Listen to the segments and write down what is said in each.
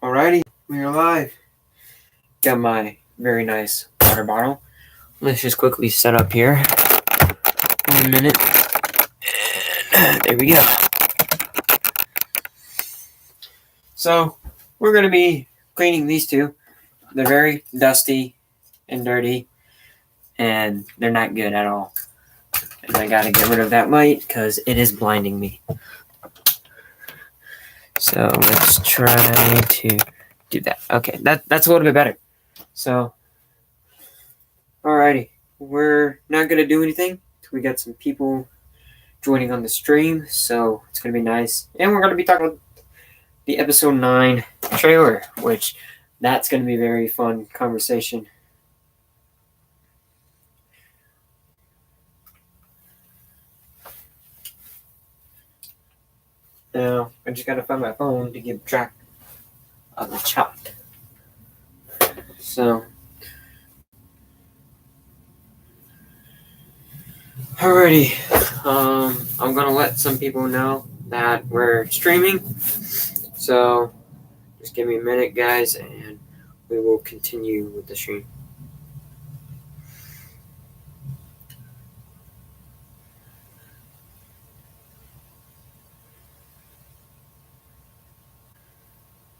Alrighty, we're live. Got my very nice water bottle. Let's just quickly set up here. 1 minute. And there we go. So, we're going to be cleaning these two. They're very dusty and dirty, and they're not good at all. And I got to get rid of that light because it is blinding me. So, let's try to do that. Okay, that's a little bit better. So, alrighty, we're not going to do anything. We got some people joining on the stream, so it's going to be nice. And we're going to be talking about the episode 9 trailer, which that's going to be a very fun conversation. Now, I just got to find my phone to keep track of the chat. So, alrighty, I'm going to let some people know that we're streaming. So, just give me a minute, guys, and we will continue with the stream.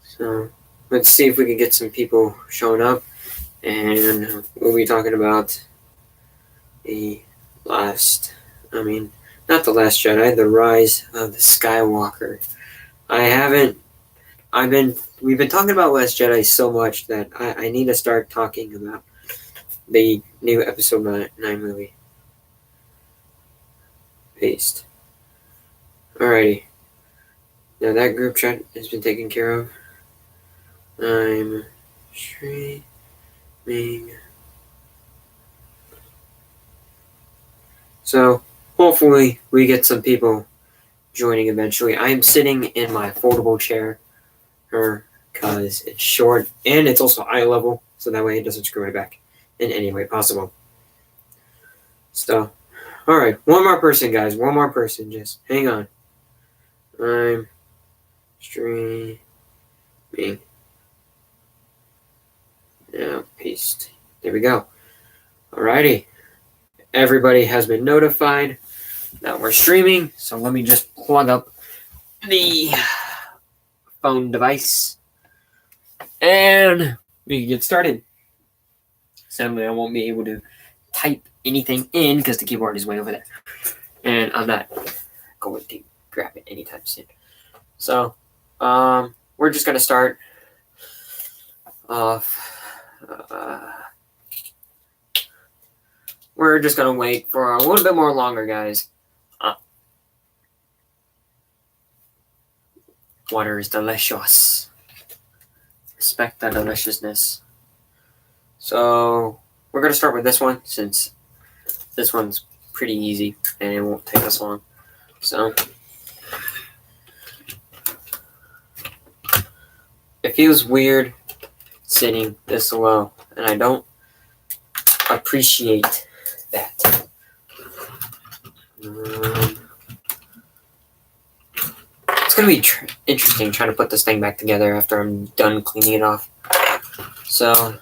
So let's see if we can get some people showing up, and we'll be talking about the last, not the Last Jedi, the Rise of the Skywalker. We've been talking about Last Jedi so much that I need to start talking about the new episode 9 movie. Paste. Alrighty. Now that group chat has been taken care of. I'm streaming. So hopefully we get some people joining eventually. I am sitting in my foldable chair because it's short and it's also eye level, so that way it doesn't screw my back in any way possible. So, alright, one more person, guys. One more person. Just hang on. I'm streaming. Now, paste. There we go. Alrighty. Everybody has been notified that we're streaming, so let me just plug up the phone device and we can get started. Sadly, I won't be able to type anything in because the keyboard is way over there, and I'm not going to grab it anytime soon. So, we're just going to start off. We're just going to wait for a little bit more longer, guys. Water is delicious. Respect the deliciousness. So, we're going to start with this one since this one's pretty easy and it won't take us long. So, it feels weird sitting this low, and I don't appreciate that. It's going to be interesting trying to put this thing back together after I'm done cleaning it off. So,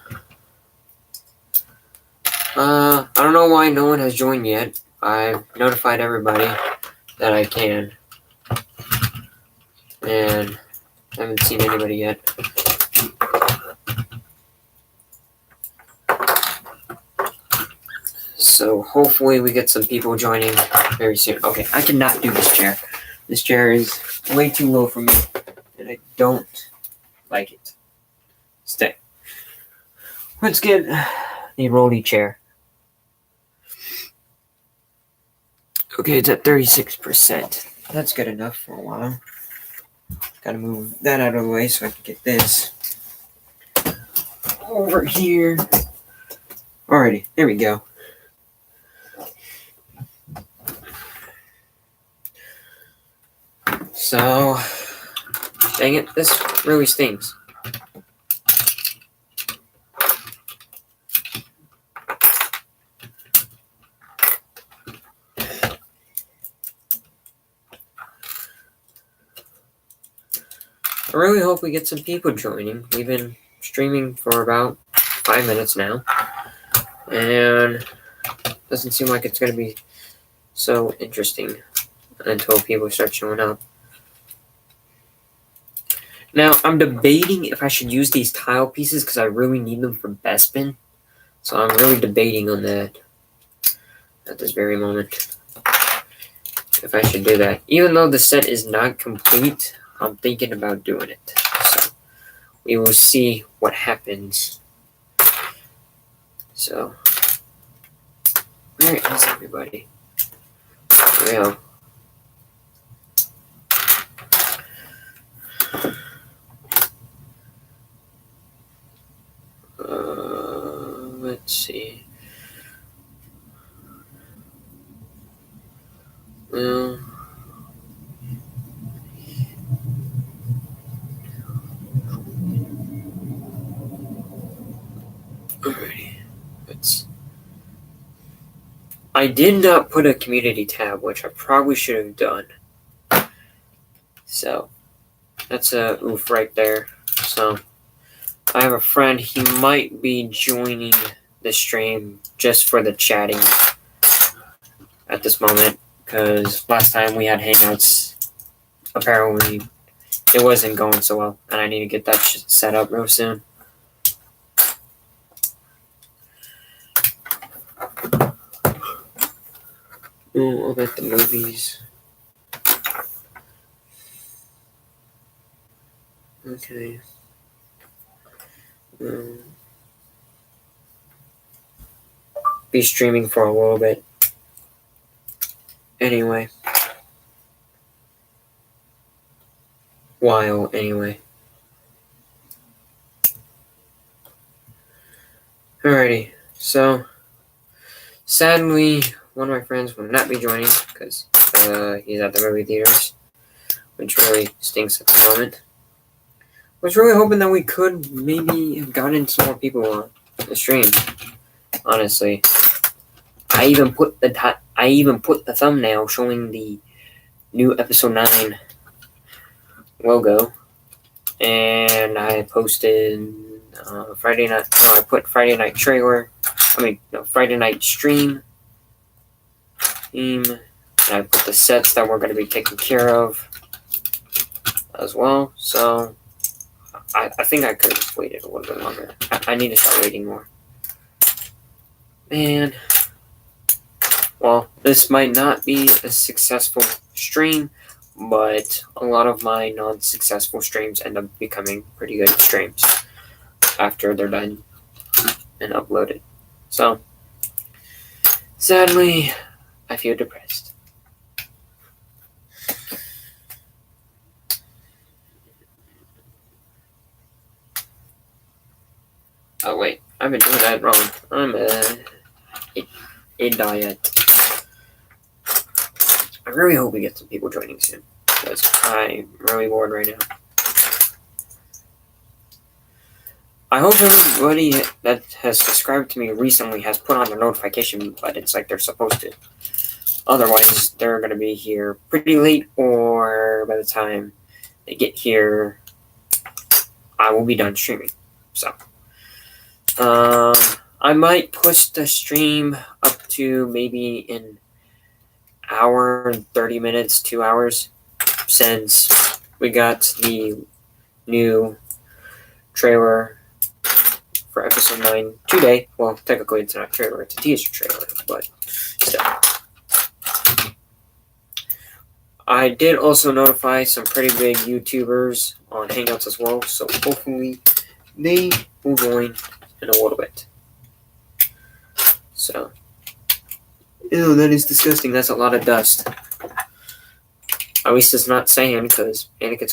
I don't know why no one has joined yet. I've notified everybody that I can, and I haven't seen anybody yet. So hopefully we get some people joining very soon. Okay, I cannot do this chair. This chair is way too low for me, and I don't like it. Stay. Let's get the rolly chair. Okay, it's at 36%. That's good enough for a while. Gotta move that out of the way so I can get this over here. Alrighty, there we go. So, dang it, this really stings. I really hope we get some people joining. We've been streaming for about 5 minutes now, and doesn't seem like it's going to be so interesting until people start showing up. Now, I'm debating if I should use these tile pieces because I really need them for Bespin. So I'm really debating on that at this very moment. If I should do that. Even though the set is not complete, I'm thinking about doing it. So we will see what happens. So, where is everybody? Here we go. Let's see. Well, alrighty. I did not put a community tab, which I probably should have done. So, that's a oof right there. So, I have a friend, he might be joining the stream just for the chatting at this moment, because last time we had Hangouts, apparently it wasn't going so well, and I need to get that shit set up real soon. Oh, about the movies. Okay. Be streaming for a little bit. Anyway. Anyway. Alrighty. So, sadly, one of my friends will not be joining because he's at the movie theaters, which really stinks at the moment. I was really hoping that we could maybe have gotten some more people on the stream. Honestly, I even put the thumbnail showing the new episode 9 logo, and I posted Friday night. No, I put Friday night trailer. Friday night stream theme, and I put the sets that we're going to be taking care of as well. So I think I could have waited a little bit longer. I need to start waiting more. Man. Well, this might not be a successful stream, but a lot of my non-successful streams end up becoming pretty good streams after they're done and uploaded. So, sadly, I feel depressed. Oh wait, I've been doing that wrong. I'm a diet. I really hope we get some people joining soon, because I'm really bored right now. I hope everybody that has subscribed to me recently has put on the notification buttons like they're supposed to. Otherwise, they're going to be here pretty late, or by the time they get here, I will be done streaming. So, I might push the stream up to maybe an hour and 30 minutes, 2 hours, since we got the new trailer for episode 9 today. Well, technically it's not a trailer, it's a teaser trailer, but still. I did also notify some pretty big YouTubers on Hangouts as well, so hopefully they will join in a little bit. So, ew, that is disgusting. That's a lot of dust. At least it's not sand, because Anakin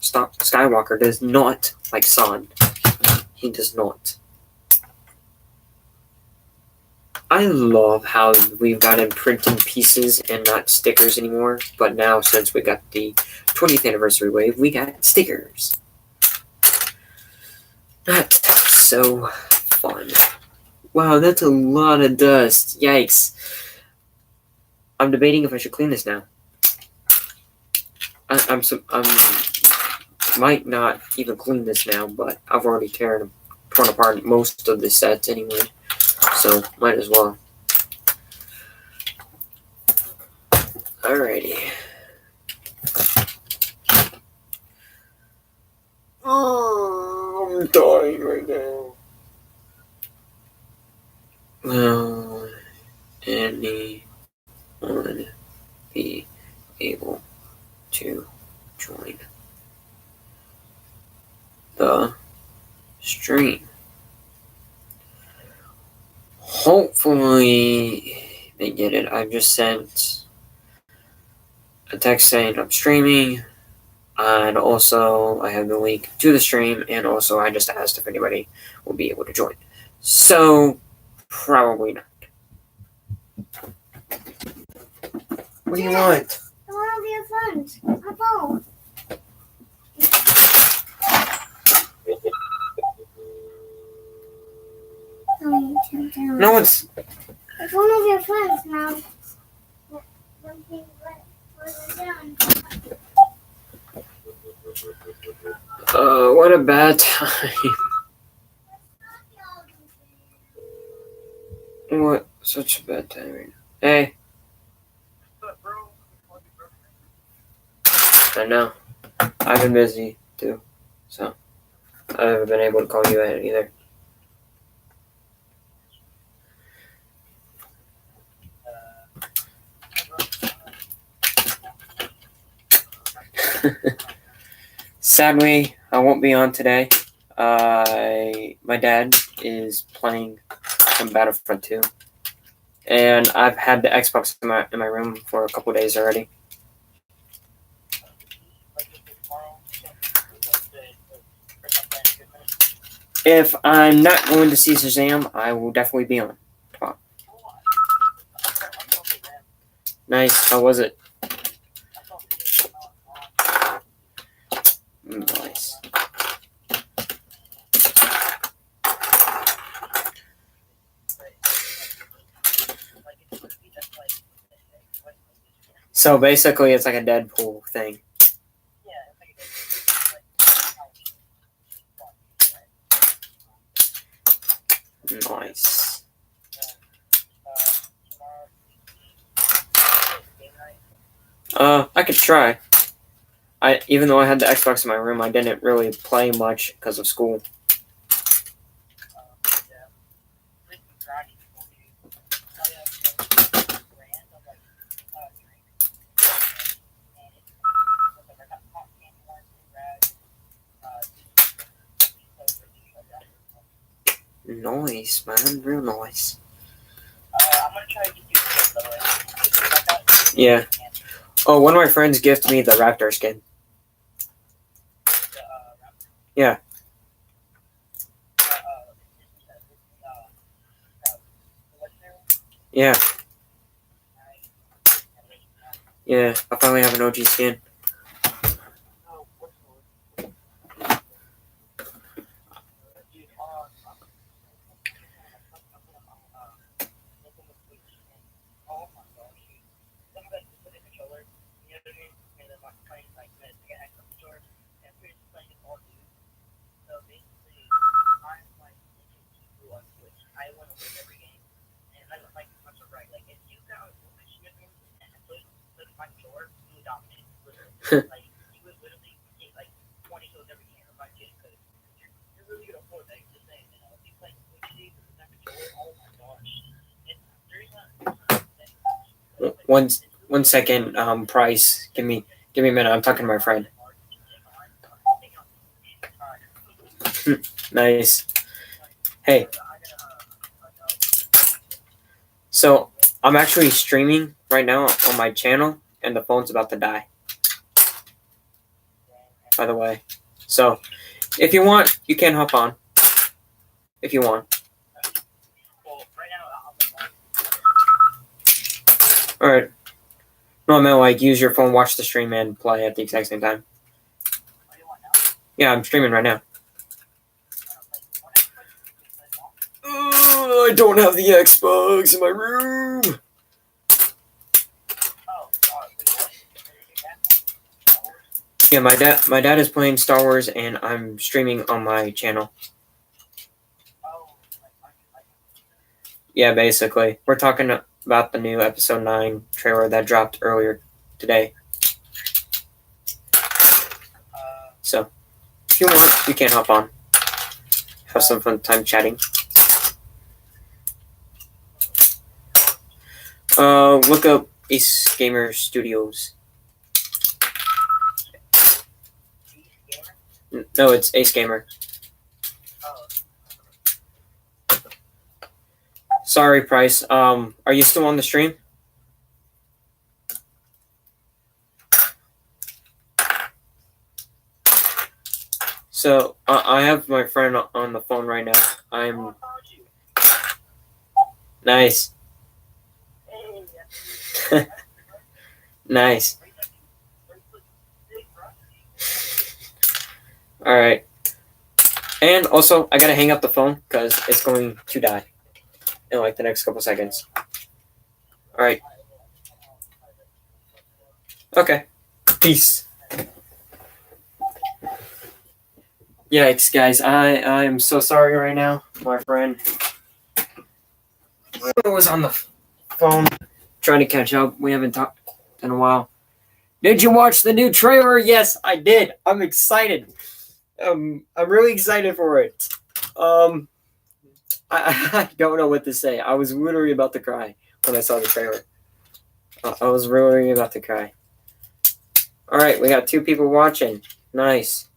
Skywalker does not like sand. He does not. I love how we've gotten printing pieces and not stickers anymore, but now since we got the 20th anniversary wave, we got stickers. That's so fun. Wow, that's a lot of dust. Yikes. I'm debating if I should clean this now. I'm might not even clean this now, but I've already torn apart most of the sets anyway, so might as well. Alrighty. Oh, I'm dying right now. Will anyone be able to join the stream? Hopefully they get it. I've just sent a text saying I'm streaming, and also I have the link to the stream, and also I just asked if anybody will be able to join. So, probably not. What do you want? I want to be your friend. My phone. No, it's... It's one of your friends now. What a bad time. What? Such a bad time right now. Hey. I know. I've been busy too, so I haven't been able to call you out either. Sadly, I won't be on today. My dad is playing some Battlefront 2, and I've had the Xbox in my room for a couple days already. If I'm not going to see Shazam, I will definitely be on. Come on. Nice. How was it? Nice. So basically, it's like a Deadpool thing. Nice. I could try. Even though I had the Xbox in my room, I didn't really play much because of school. Nice, man. Real nice. I'm gonna try to get you by the way. Yeah. Oh, one of my friends gifted me the Raptor skin. Yeah. Yeah. Yeah, I finally have an OG skin. One second, Price. Give me a minute. I'm talking to my friend. Nice. Hey. So I'm actually streaming right now on my channel, and the phone's about to die. By the way, so if you want, you can hop on. If you want. All right. No, I meant like use your phone, watch the stream, and play at the exact same time. Yeah, I'm streaming right now. I don't have the Xbox in my room. Yeah, my dad is playing Star Wars, and I'm streaming on my channel. Yeah, basically, we're talking about the new Episode 9 trailer that dropped earlier today. So, if you want, you can hop on. Have some fun time chatting. Look up Ace Gamer Studios. No, it's Ace Gamer. Sorry, Price. Are you still on the stream? So, I have my friend on the phone right now. I'm... Nice. Nice. Alright. And also, I gotta hang up the phone because it's going to die in like the next couple seconds. Alright. Okay. Peace. Yikes, guys. I am so sorry right now. My friend was on the phone trying to catch up. We haven't talked in a while. Did you watch the new trailer? Yes, I did. I'm excited. I'm really excited for it. I don't know what to say. I was literally about to cry when I saw the trailer. I was really about to cry. All right, we got 2 people watching. Nice.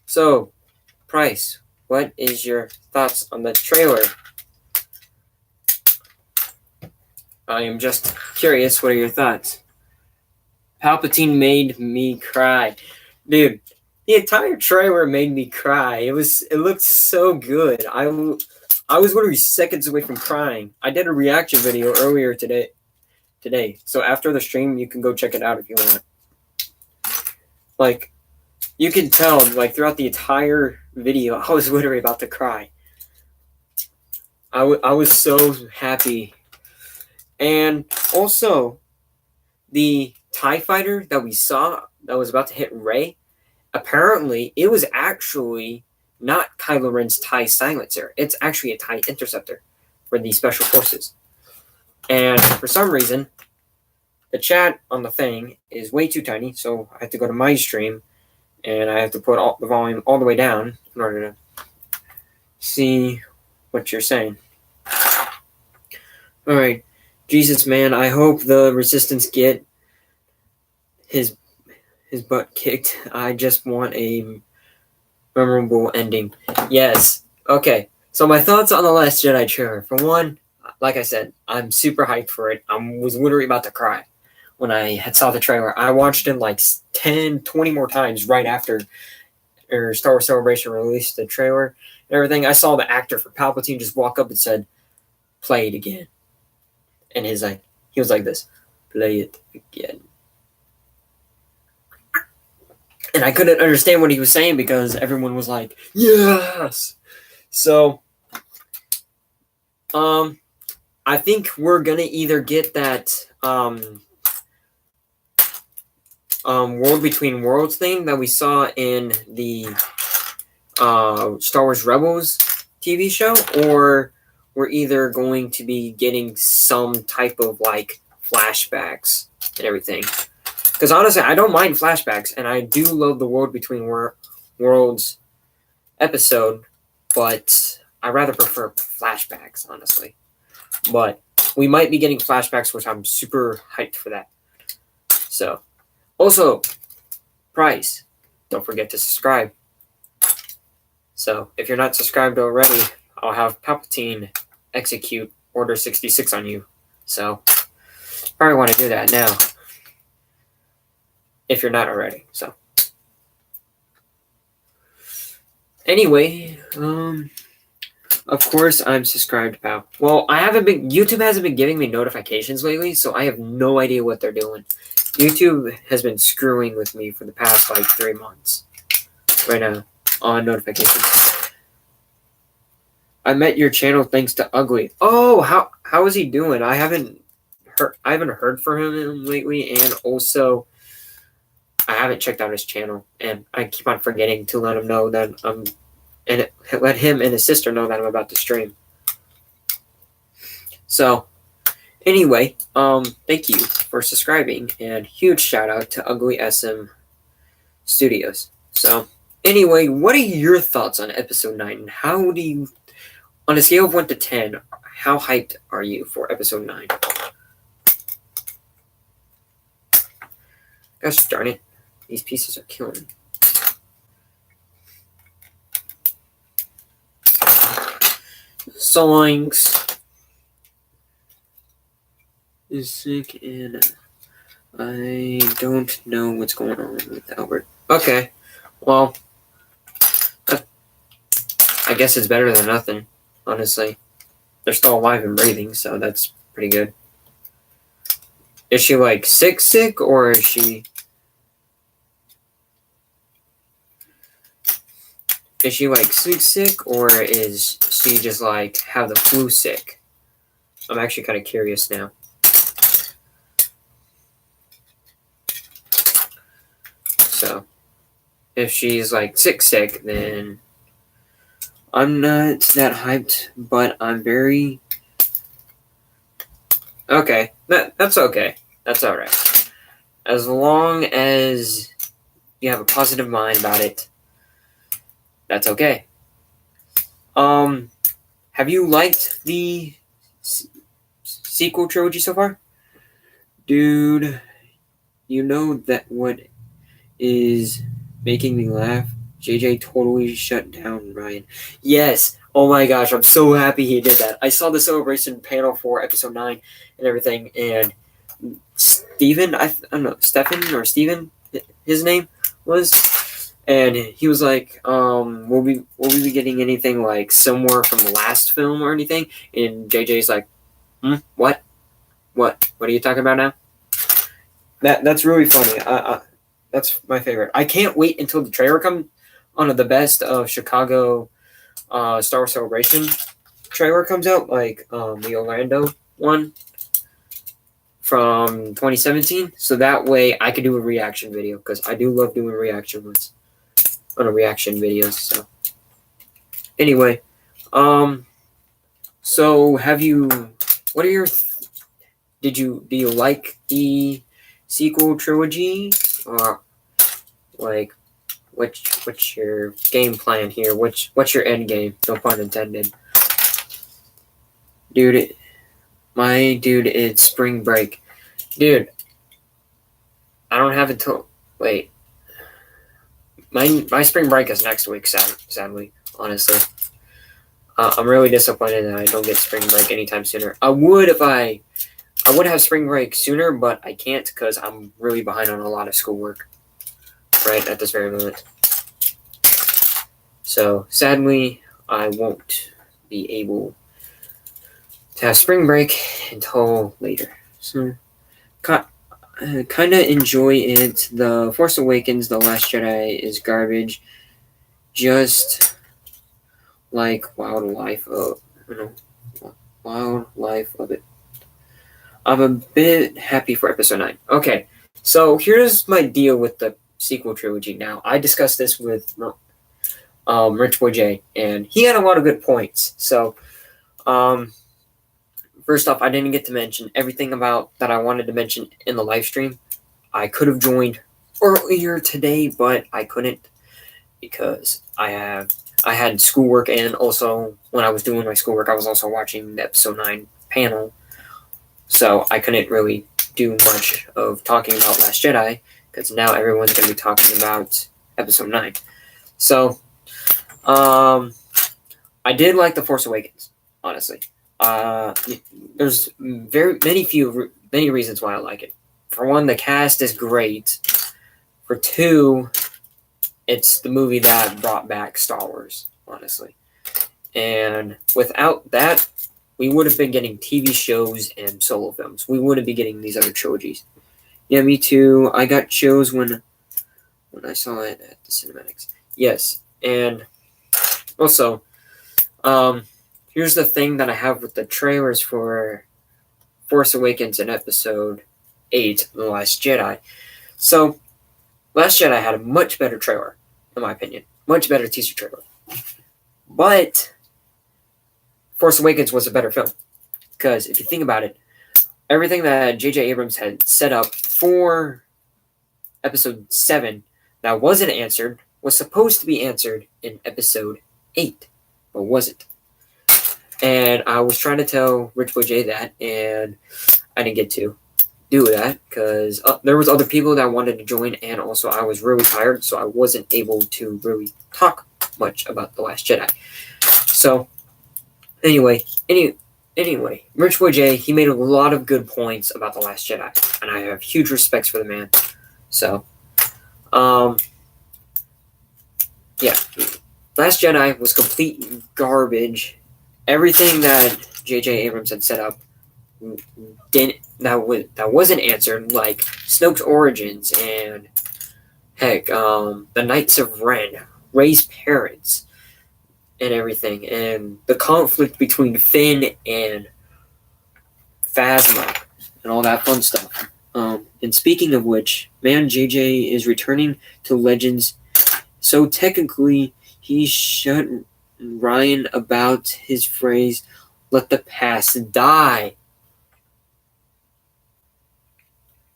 So, Price, what is your thoughts on the trailer? I am just curious. What are your thoughts? Palpatine made me cry. Dude, the entire trailer made me cry. It looked so good. I was literally seconds away from crying. I did a reaction video earlier today. So after the stream, you can go check it out if you want. Like, you can tell, like, throughout the entire video, I was literally about to cry. I was so happy. And also, the TIE fighter that we saw that was about to hit Rey, apparently, it was actually not Kylo Ren's TIE silencer. It's actually a TIE interceptor for the Special Forces. And for some reason, the chat on the thing is way too tiny, so I have to go to my stream, and I have to put the volume all the way down in order to see what you're saying. Alright. Jesus, man, I hope the Resistance get his butt kicked. I just want a memorable ending. Yes. Okay. So my thoughts on The Last Jedi trailer. For one, like I said, I'm super hyped for it. I was literally about to cry when I had saw the trailer. I watched it like 10, 20 more times right after Star Wars Celebration released the trailer and everything. I saw the actor for Palpatine just walk up and said, "Play it again." And he was like this, "Play it again." And I couldn't understand what he was saying because everyone was like, "Yes!" So, I think we're gonna either get that World Between Worlds thing that we saw in the Star Wars Rebels TV show, or we're either going to be getting some type of like flashbacks and everything. Because honestly, I don't mind flashbacks, and I do love the World Between Worlds episode, but I rather prefer flashbacks, honestly. But we might be getting flashbacks, which I'm super hyped for that. So, also, Price, don't forget to subscribe. So, if you're not subscribed already, I'll have Palpatine execute Order 66 on you. So, probably want to do that now. If you're not already. So, anyway, of course I'm subscribed, pal. Well, YouTube hasn't been giving me notifications lately, so I have no idea what they're doing. YouTube has been screwing with me for the past like 3 months right now on notifications. I met your channel thanks to Ugly. Oh, how is he doing? I haven't heard from him lately, and also I haven't checked out his channel, and I keep on forgetting to let him know that and let him and his sister know that I'm about to stream. So, anyway, thank you for subscribing, and huge shout out to Ugly SM Studios. So, anyway, what are your thoughts on episode 9? And how do you, on a scale of 1 to 10, how hyped are you for episode 9? Gosh darn it. These pieces are killing me. Songs is sick, and I don't know what's going on with Albert. Okay, well, I guess it's better than nothing, honestly. They're still alive and breathing, so that's pretty good. Is she like sick, or is she... Is she like sick, or is she just like have the flu sick? I'm actually kind of curious now. So, if she's like sick, then I'm not that hyped, but I'm very... Okay, that's okay. That's alright. As long as you have a positive mind about it, that's okay. Have you liked the sequel trilogy so far? Dude, you know that what is making me laugh? JJ totally shut down Ryan. Yes. Oh my gosh, I'm so happy he did that. I saw the celebration panel for episode 9 and everything, and Steven, I don't know, Stefan or Steven, his name was, and he was like, will we be getting anything like similar from the last film or anything? And JJ's like, what are you talking about now? That's really funny. That's my favorite. I can't wait until the trailer comes on the best of Chicago Star Wars Celebration trailer comes out, like the Orlando one from 2017. So that way I could do a reaction video, because I do love doing reaction ones on a reaction videos. So anyway, so have you? What are your? Do you like the sequel trilogy, or like what's your game plan here? What's your end game? No pun intended. Dude, it's spring break. Dude, I don't have until wait. My spring break is next week, sadly, honestly. I'm really disappointed that I don't get spring break anytime sooner. I would have spring break sooner, but I can't because I'm really behind on a lot of schoolwork right at this very moment. So, sadly, I won't be able to have spring break until later. So, kind of enjoy it. The Force Awakens, The Last Jedi is garbage. Just like wildlife of it. I'm a bit happy for episode 9. Okay, so here's my deal with the sequel trilogy now. I discussed this with Rich Boy J, and he had a lot of good points. So, first off, I didn't get to mention everything about that I wanted to mention in the live stream. I could have joined earlier today, but I couldn't because I had schoolwork, and also when I was doing my schoolwork, I was also watching the episode 9 panel. So I couldn't really do much of talking about Last Jedi, because now everyone's going to be talking about episode 9. So, I did like The Force Awakens, honestly. There's many reasons why I like it. For one, the cast is great. For two, it's the movie that brought back Star Wars, honestly. And without that, we would have been getting TV shows and solo films. We wouldn't be getting these other trilogies. Yeah, me too. I got chills when I saw it at the cinematics. Yes, and also, here's the thing that I have with the trailers for Force Awakens and Episode 8, The Last Jedi. So, Last Jedi had a much better trailer, in my opinion. Much better teaser trailer. But Force Awakens was a better film. Because if you think about it, everything that J.J. Abrams had set up for Episode 7 that wasn't answered was supposed to be answered in Episode 8, but wasn't. And I was trying to tell Rich Boy J that, and I didn't get to do that because there was other people that wanted to join, and also I was really tired, so I wasn't able to really talk much about The Last Jedi. So, anyway, Rich Boy J, he made a lot of good points about The Last Jedi, and I have huge respects for the man. So, yeah, Last Jedi was complete garbage. Everything that J.J. Abrams had set up that wasn't answered, like Snoke's origins and heck, the Knights of Ren, Rey's parents, and everything, and the conflict between Finn and Phasma, and all that fun stuff. And speaking of which, man, JJ is returning to Legends, so technically he shut Ryan about his phrase, "Let the past die."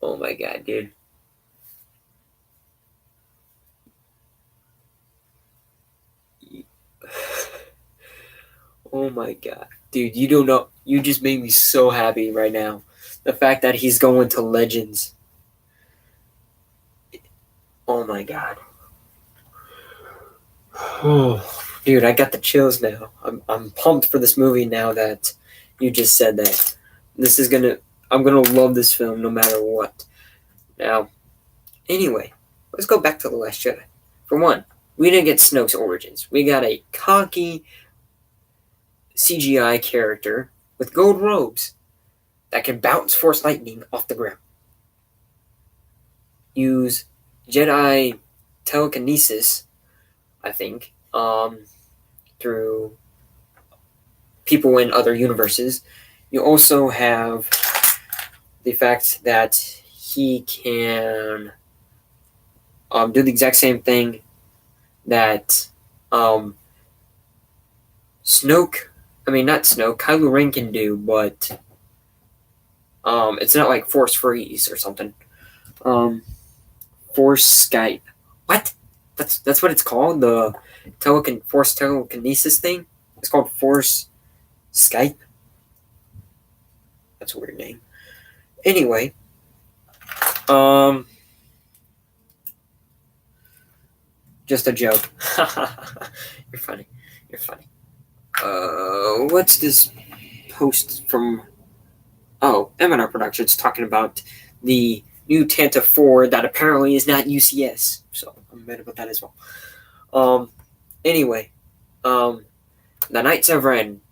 Oh my god, dude. Oh my god. Dude, you don't know. You just made me so happy right now. The fact that he's going to Legends. Oh my god. Oh, dude, I got the chills now. I'm pumped for this movie now that you just said that. I'm gonna love this film no matter what. Now, anyway, let's go back to The Last Jedi. For one, we didn't get Snoke's origins. We got a cocky CGI character with gold robes that can bounce Force lightning off the ground. Use Jedi telekinesis, I think, through people in other universes. You also have the fact that he can do the exact same thing that Kylo Ren can do, but it's not like Force Freeze or something. Force Skype. What? That's what it's called? The Force telekinesis thing? It's called Force Skype? That's a weird name. Anyway, just a joke. You're funny. What's this post from? Oh, M&R Productions talking about the new Tanta 4 that apparently is not UCS. So I'm mad about that as well. Anyway, the Knights of Ren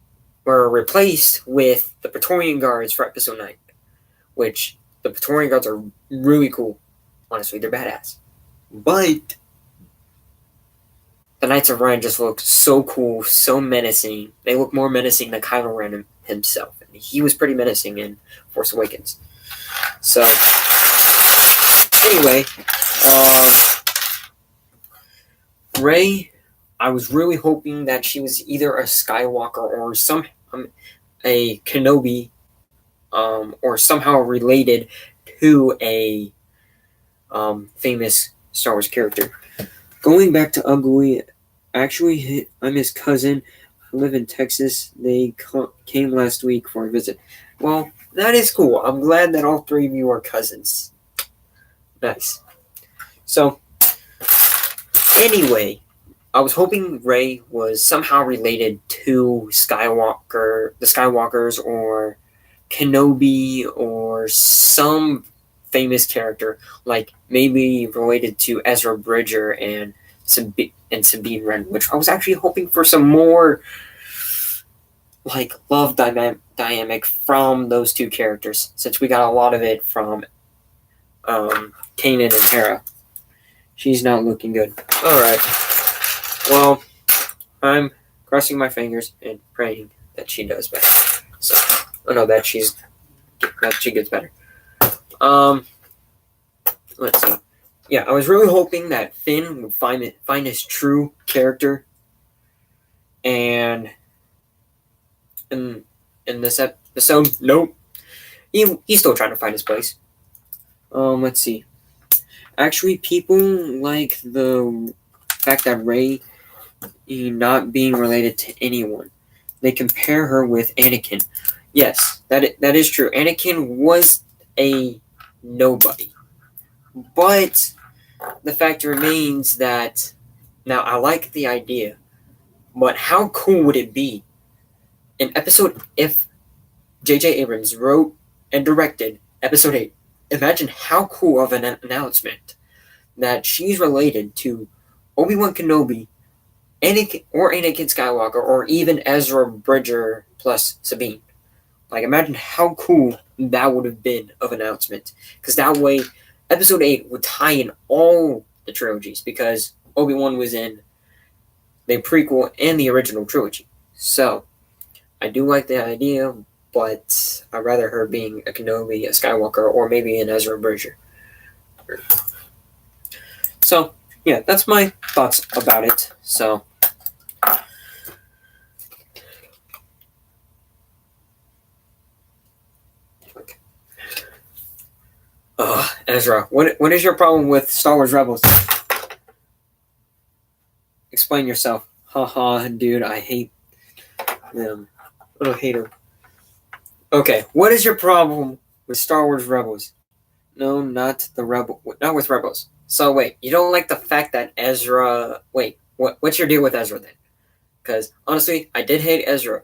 were replaced with the Praetorian Guards for Episode 9, which the Praetorian Guards are really cool. Honestly, they're badass. But the Knights of Ren just look so cool, so menacing. They look more menacing than Kylo Ren himself. And he was pretty menacing in Force Awakens. So, anyway, Rey, I was really hoping that she was either a Skywalker or a Kenobi, or somehow related to a famous Star Wars character. Going back to Ugly, actually, I'm his cousin. I live in Texas. They came last week for a visit. Well, that is cool. I'm glad that all three of you are cousins. Nice. So, anyway, I was hoping Rey was somehow related to the Skywalkers, or Kenobi, or some famous character, like maybe related to Ezra Bridger and Sabine Wren, which I was actually hoping for some more like love dynamic from those two characters, since we got a lot of it from Kanan and Hera. She's not looking good. Alright. Well, I'm crossing my fingers and praying that she does better. So, that she gets better. Let's see. yeah, I was really hoping that Finn would find his true character, and in this episode, nope. He's still trying to find his place. Let's see. Actually, people like the fact that Rey not being related to anyone. They compare her with Anakin. Yes, that is true. Anakin was a nobody. But the fact remains that now I like the idea, but how cool would it be in episode if J.J. Abrams wrote and directed episode 8? Imagine how cool of an announcement that she's related to Obi-Wan Kenobi, Anakin Skywalker, or even Ezra Bridger plus Sabine. Like, imagine how cool that would have been of an announcement. Because that way, episode 8 would tie in all the trilogies, because Obi-Wan was in the prequel and the original trilogy. So, I do like the idea, but I'd rather her being a Kenobi, a Skywalker, or maybe an Ezra Bridger. So, yeah, that's my thoughts about it. So, Ezra, what is your problem with Star Wars Rebels? Explain yourself. Haha, dude, I hate them. I don't hate them. Okay, what is your problem with Star Wars Rebels? No, not with Rebels. So wait, you don't like the fact that Ezra... Wait, what's your deal with Ezra then? Because honestly, I did hate Ezra,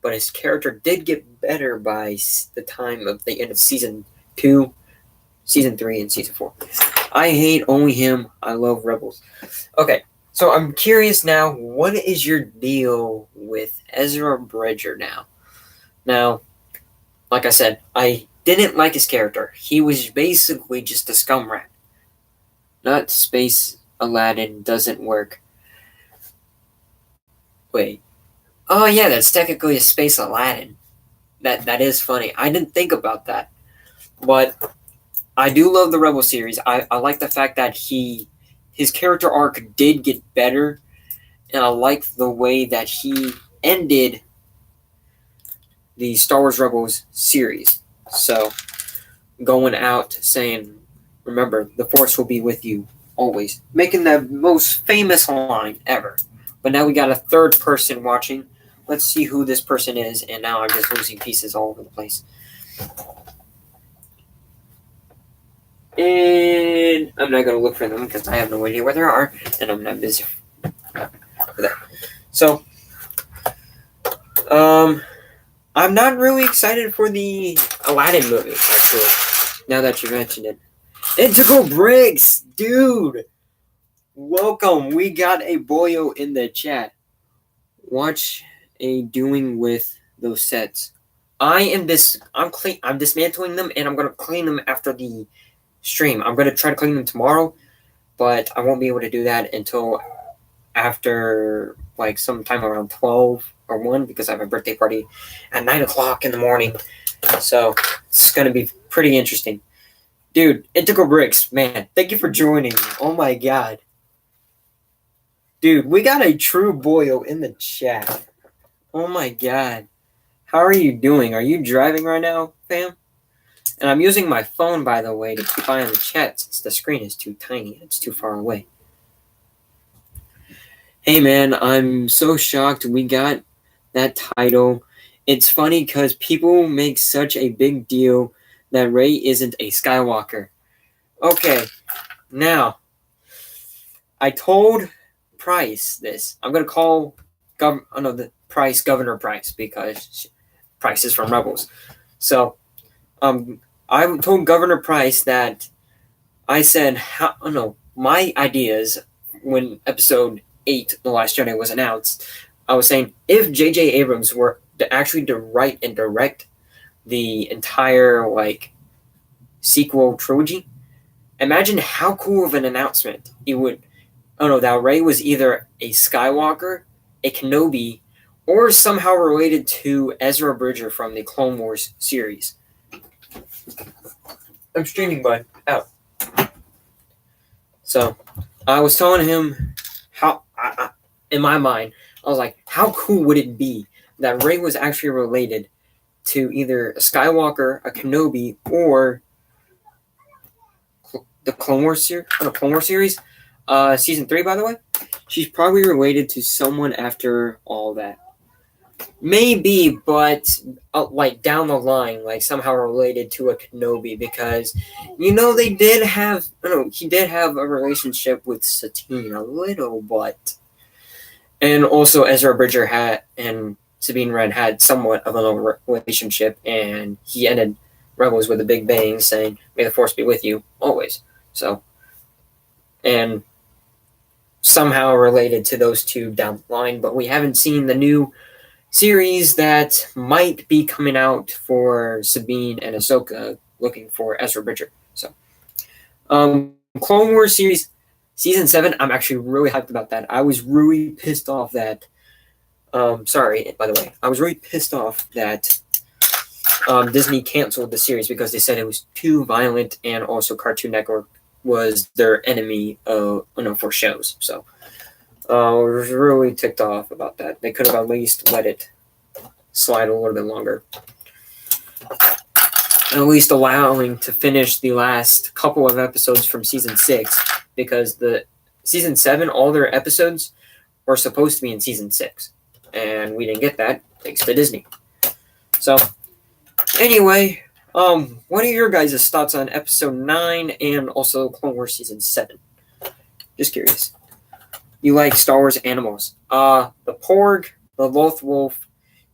but his character did get better by the time of the end of Season 2, Season 3, and Season 4. I hate only him. I love Rebels. Okay, so I'm curious now, what is your deal with Ezra Bridger now? Now, like I said, I didn't like his character. He was basically just a scum rat. Not Space Aladdin doesn't work. Wait. Oh yeah, that's technically a Space Aladdin. That is funny. I didn't think about that. But I do love the Rebel series. I like the fact that his character arc did get better, and I like the way that he ended the Star Wars Rebels series. So, going out saying, remember, the Force will be with you always. Making the most famous line ever. But now we got a third person watching. Let's see who this person is, and now I'm just losing pieces all over the place. And I'm not going to look for them because I have no idea where they are, and I'm not busy for that. So, I'm not really excited for the Aladdin movie, actually, now that you mentioned it. Integral Bricks, dude! Welcome, we got a boyo in the chat. Watch a doing with those sets. I'm dismantling them, and I'm going to clean them after the stream. I'm going to try to clean them tomorrow, but I won't be able to do that until after, like, sometime around 12 or 1, because I have a birthday party at 9 o'clock in the morning. So, it's going to be pretty interesting. Dude, Integral Bricks, man, thank you for joining. Oh my god. Dude, we got a true boyo in the chat. Oh my god. How are you doing? Are you driving right now, fam? And I'm using my phone, by the way, to keep eye on the chat since the screen is too tiny. It's too far away. Hey man, I'm so shocked we got that title. It's funny because people make such a big deal that Rey isn't a Skywalker. Okay, now, I told Price this. I'm going to call Price Governor Price because Price is from Rebels. So, I told Governor Price that I said, my ideas when episode 8, The Last Jedi, was announced. I was saying, if J.J. Abrams were to actually write and direct the entire, sequel trilogy, imagine how cool of an announcement it would. That Rey was either a Skywalker, a Kenobi, or somehow related to Ezra Bridger from the Clone Wars series. I'm streaming, bud. Out. So I was telling him how, in my mind, I was like, how cool would it be that Rey was actually related to either a Skywalker, a Kenobi, or the Clone Wars series, season 3, by the way. She's probably related to someone after all that. Maybe, but like down the line, like somehow related to a Kenobi, because they did have, he did have a relationship with Satine a little, but, and also Ezra Bridger and Sabine Wren had somewhat of a relationship, and he ended Rebels with a big bang, saying, "May the Force be with you always." So, and somehow related to those two down the line, but we haven't seen the new series that might be coming out for Sabine and Ahsoka, looking for Ezra Bridger. So, Clone Wars series season 7, I'm actually really hyped about that. I was really pissed off that. Sorry, by the way, I was really pissed off that Disney canceled the series because they said it was too violent, and also Cartoon Network was their enemy for shows. So I was really ticked off about that. They could have at least let it slide a little bit longer. At least allowing to finish the last couple of episodes from season 6, because the season 7, all their episodes were supposed to be in season 6. And we didn't get that, thanks to Disney. So, anyway, what are your guys' thoughts on episode 9 and also Clone Wars season 7? Just curious. You like Star Wars animals. The Porg, the Loth Wolf,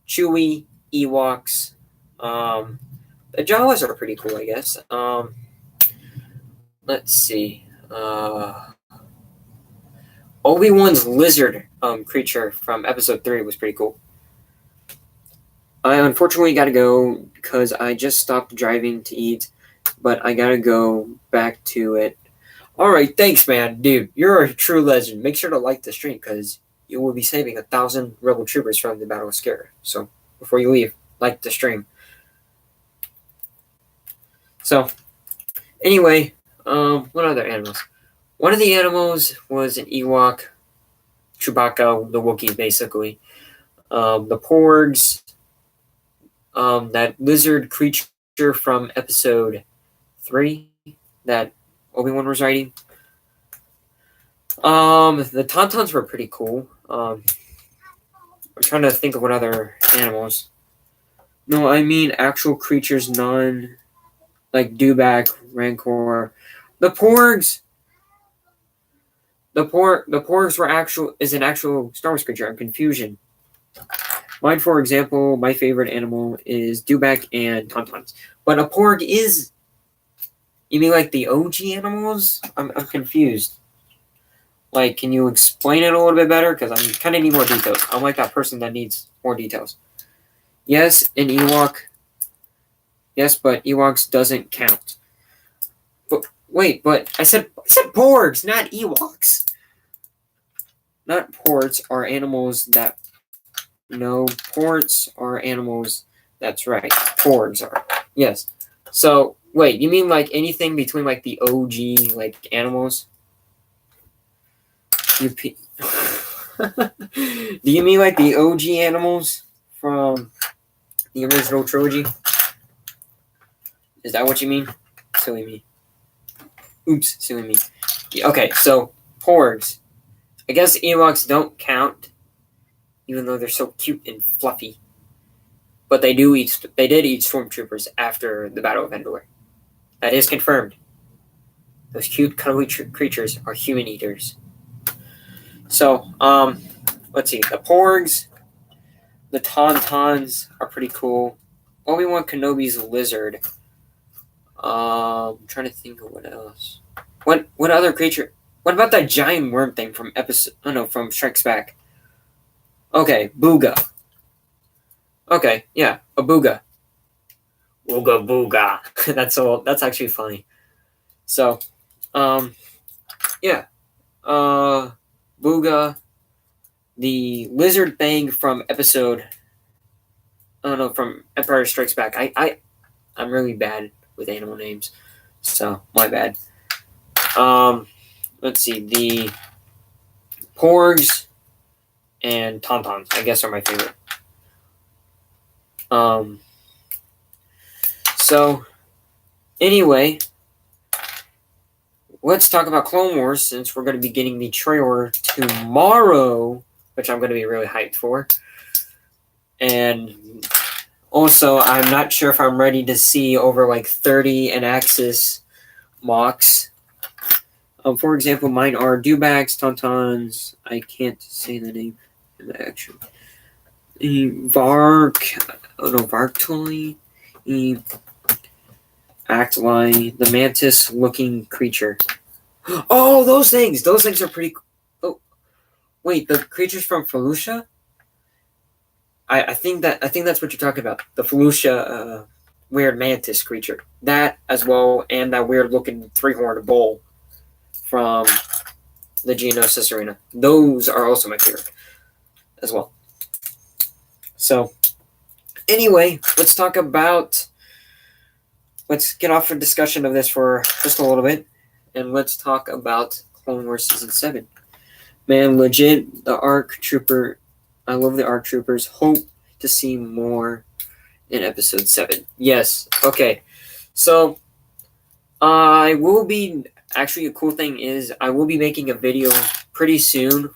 Chewie, Ewoks. The Jawas are pretty cool, I guess. Let's see. Obi-Wan's lizard creature from episode 3 was pretty cool. I unfortunately got to go because I just stopped driving to eat, but I got to go back to it. All right, thanks, man. Dude, you're a true legend. Make sure to like the stream because you will be saving 1,000 Rebel troopers from the Battle of Scarif. So before you leave, like the stream. So, anyway, what other animals? One of the animals was an Ewok, Chewbacca, the Wookiee, basically. The Porgs, that lizard creature from episode 3 that Obi-Wan was riding. The Tauntauns were pretty cool. I'm trying to think of what other animals. No, I mean actual creatures, none like Dewback, Rancor. The Porgs. The Porgs is an actual Star Wars creature. I'm confusion. Mine, for example, my favorite animal is Dewback and Tauntauns. But a Porg is. You mean like the OG animals? I'm confused. Like, can you explain it a little bit better? Because I kind of need more details. I'm like that person that needs more details. Yes, an Ewok. Yes, but Ewoks doesn't count. But wait, but I said Porgs, not Ewoks. Not ports are animals that. No, ports are animals. That's right. Porgs are. Yes. So wait, you mean like anything between like the OG like animals? Do you mean like the OG animals from the original trilogy? Is that what you mean? Silly me. Oops, silly me. Yeah, okay, so Porgs. I guess Ewoks don't count, even though they're so cute and fluffy. But they did eat stormtroopers after the Battle of Endor. That is confirmed. Those cute, cuddly creatures are human eaters. So, let's see. The Porgs, the Tauntauns are pretty cool. Obi-Wan Kenobi's lizard. I'm trying to think of what else. What other creature? What about that giant worm thing from from Strikes Back? Okay, Booga. Okay, yeah, a Booga. Ooga Booga. That's actually funny. So, yeah. Booga, the lizard thing from from Empire Strikes Back. I'm really bad with animal names, so my bad. let's see, the Porgs and Tauntauns, I guess, are my favorite. So, anyway, let's talk about Clone Wars since we're going to be getting the trailer tomorrow, which I'm going to be really hyped for. And also, I'm not sure if I'm ready to see over like 30 Anaxis mocks. For example, mine are Dewbacks, Tauntauns. I can't say the name in the action. Varktoli, Actli, the mantis-looking creature. Oh, those things! Those things are pretty. Oh, wait, the creatures from Felucia. I think that's what you're talking about. The Felucia weird mantis creature. That as well, and that weird-looking three-horned bull from the Geonosis Arena. Those are also my favorite as well. So, anyway, let's get off a discussion of this for just a little bit, and let's talk about Clone Wars Season 7. Man, legit, the ARC Trooper, I love the ARC Troopers. Hope to see more in Episode 7. Yes, okay. So, I will be, actually a cool thing is, I will be making a video pretty soon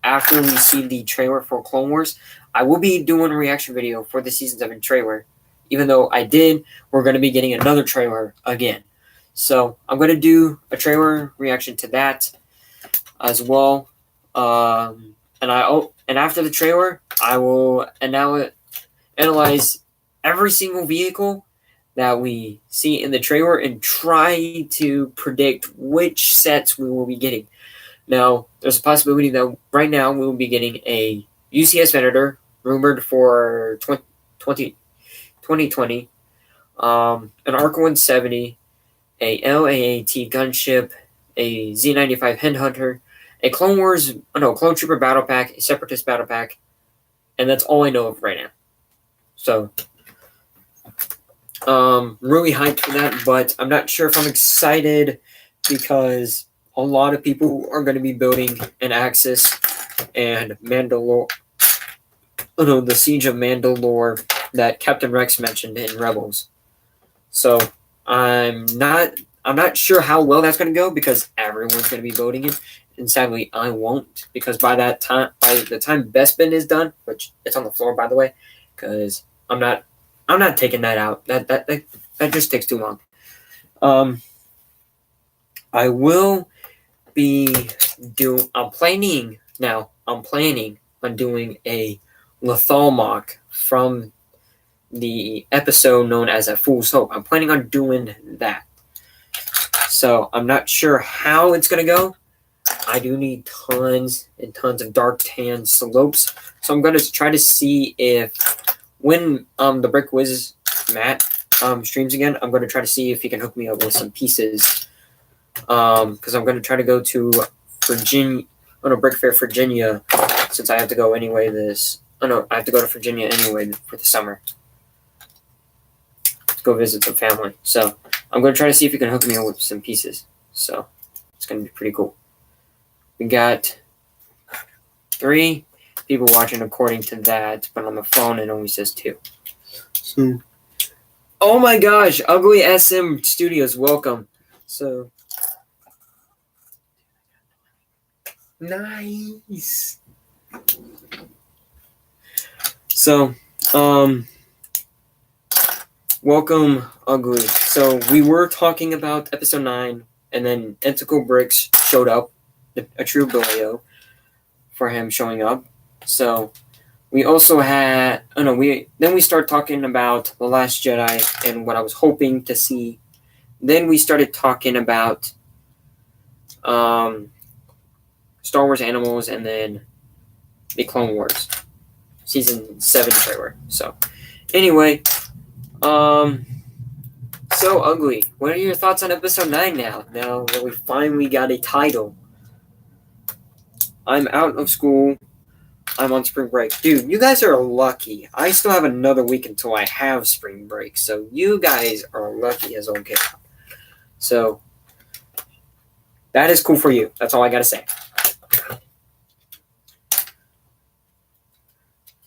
after we see the trailer for Clone Wars. I will be doing a reaction video for the Season 7 trailer. Even though we're going to be getting another trailer again. So I'm going to do a trailer reaction to that as well. And after the trailer, I will analyze every single vehicle that we see in the trailer and try to predict which sets we will be getting. Now, there's a possibility that right now we will be getting a UCS Venator, rumored for 2020, an ARC 170, a LAAT gunship, a Z95 Headhunter, a Clone Trooper Battle Pack, a Separatist Battle Pack, and that's all I know of right now. So, really hyped for that, but I'm not sure if I'm excited because a lot of people are going to be building an Axis and the Siege of Mandalore that Captain Rex mentioned in Rebels. So I'm not sure how well that's going to go because everyone's going to be building it, and sadly I won't, because by the time Bespin is done, which it's on the floor by the way, because I'm not taking that out. That just takes too long. I will be I'm planning on doing a Lethal mock from the episode known as A Fool's Hope. I'm planning on doing that. So I'm not sure how it's going to go. I do need tons and tons of dark tan slopes. So I'm going to try to see if when the Brick Wiz Matt streams again, I'm going to try to see if he can hook me up with some pieces. Because I'm going to try to go to Brick Fair, Virginia, since I have to go anyway I have to go to Virginia anyway for the summer to go visit some family. So I'm going to try to see if you can hook me up with some pieces. So it's going to be pretty cool. We got 3 people watching according to that, but on the phone it only says 2. So, oh my gosh, Ugly SM Studios, welcome. So, nice. So, welcome, Ugly. So, we were talking about episode 9, and then Enticle Bricks showed up, a true Bilio, for him showing up. So, we also had, then we started talking about The Last Jedi and what I was hoping to see. Then we started talking about, Star Wars Animals, and then the Clone Wars Season 7 trailer. So, anyway, so Ugly, what are your thoughts on episode 9 now that we finally got a title? I'm out of school. I'm on spring break. Dude, you guys are lucky. I still have another week until I have spring break, so you guys are lucky as all get out. So, That is cool for you. That's all I gotta say.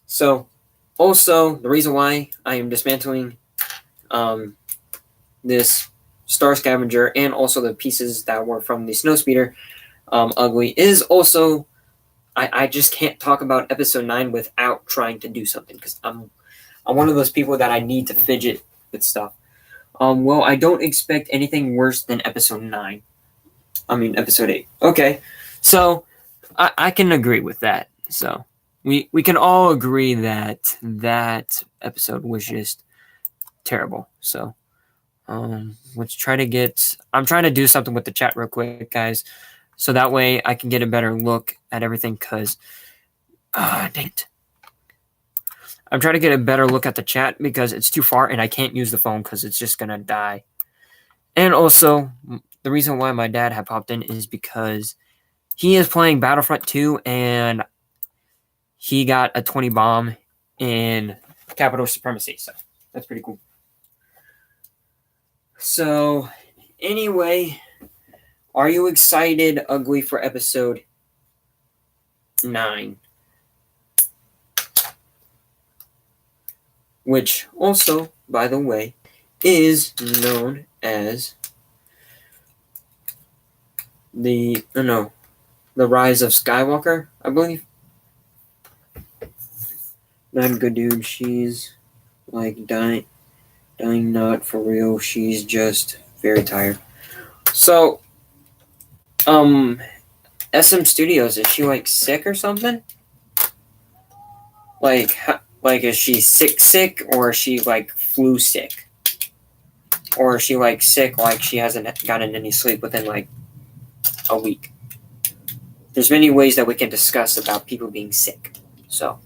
So, also, the reason why I am dismantling this Star Scavenger and also the pieces that were from the Snowspeeder ugly is also I just can't talk about episode 9 without trying to do something, because I'm one of those people that I need to fidget with stuff. Well, I don't expect anything worse than episode 9. I mean, episode 8. Okay, so I can agree with that. So we can all agree that that episode was just terrible. So let's try to get. I'm trying to do something with the chat real quick, guys, so that way I can get a better look at everything. Cause, dang it. I'm trying to get a better look at the chat because it's too far and I can't use the phone because it's just gonna die. And also, the reason why my dad had popped in is because he is playing Battlefront 2 and he got a 20 bomb in Capital Supremacy. So that's pretty cool. So anyway, are you excited, Ugly, for episode 9? Which also, by the way, is known as the Rise of Skywalker, I believe. Not a good dude. She's like dying not for real. She's just very tired. So, SM Studios, is she like sick or something? Like is she sick, or is she like flu sick? Or is she like sick, like she hasn't gotten any sleep within like a week? There's many ways that we can discuss about people being sick. So,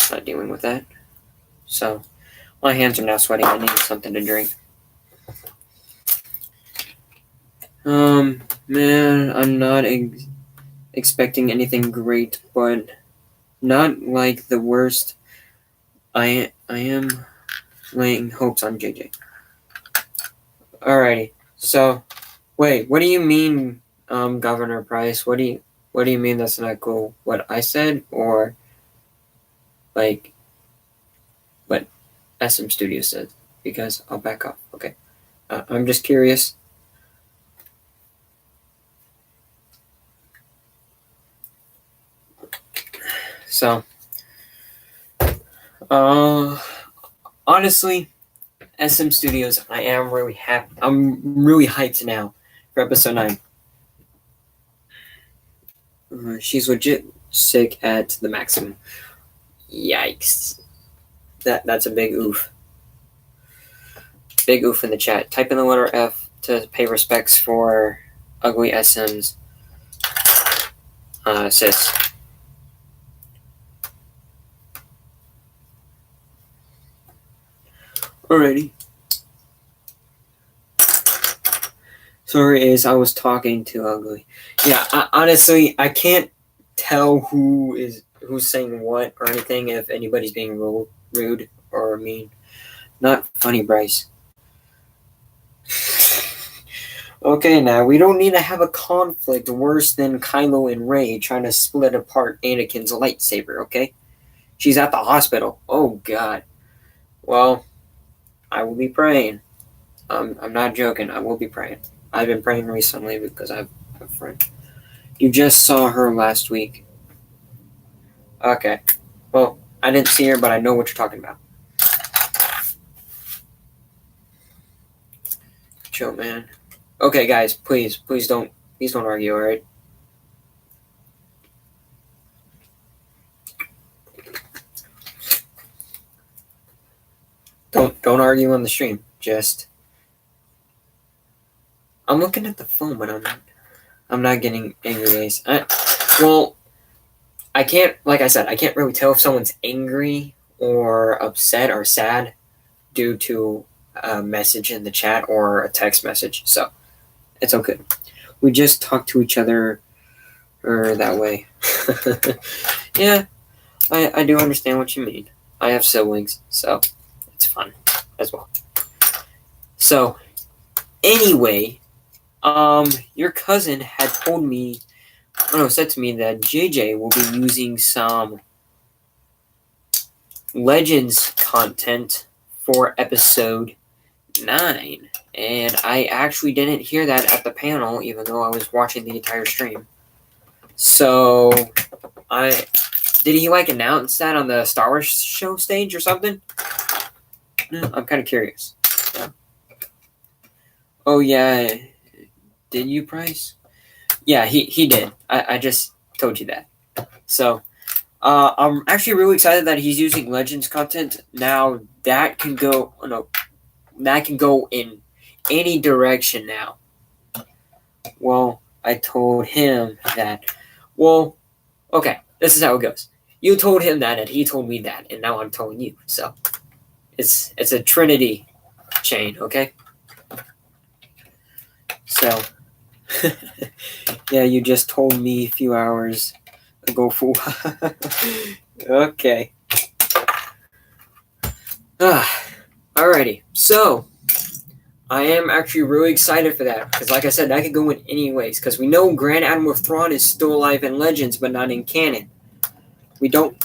not dealing with that. So, my hands are now sweating. I need something to drink. Man, I'm not expecting anything great, but not like the worst. I am laying hopes on JJ. Alrighty. So, wait, what do you mean, Governor Price? What do you mean that's not cool? What I said, or like what SM Studio said? Because I'll back up. Okay. I'm just curious. So, honestly, SM Studios, I am really happy. I'm really hyped now for episode 9. She's legit sick at the maximum. Yikes. That's a big oof. Big oof in the chat. Type in the letter F to pay respects for Ugly SM's sis. Alrighty. Sorry, Ace, I was talking to Ugly. Yeah, honestly, I can't tell who's saying what or anything, if anybody's being rude or mean. Not funny, Bryce. Okay, now, we don't need to have a conflict worse than Kylo and Rey trying to split apart Anakin's lightsaber, okay? She's at the hospital. Oh, God. Well, I will be praying. I'm not joking. I will be praying. I've been praying recently because I have a friend. You just saw her last week. Okay. Well, I didn't see her, but I know what you're talking about. Chill, man. Okay, guys, please don't argue, all right? Don't argue on the stream. Just, I'm looking at the phone, but I'm not getting angry, Ace. Well, I can't, like I said, I can't really tell if someone's angry or upset or sad due to a message in the chat or a text message. So, it's okay. We just talk to each other that way. Yeah, I do understand what you mean. I have siblings, so it's fun. as well. So, anyway, your cousin had told me, said to me that JJ will be using some Legends content for episode 9. And I actually didn't hear that at the panel, even though I was watching the entire stream. So, did he announce that on the Star Wars show stage or something? I'm kind of curious. Yeah. Oh yeah, did you, Price? Yeah, he did. I just told you that. So, I'm actually really excited that he's using Legends content. Now that can go in any direction now. Well, I told him that. Well, okay, this is how it goes. You told him that, and he told me that, and now I'm telling you. So, it's a Trinity chain, okay? So, yeah, you just told me a few hours ago, fool. Okay. Alrighty. So, I am actually really excited for that because, like I said, that could go in any ways. Because we know Grand Admiral Thrawn is still alive in Legends, but not in canon. We don't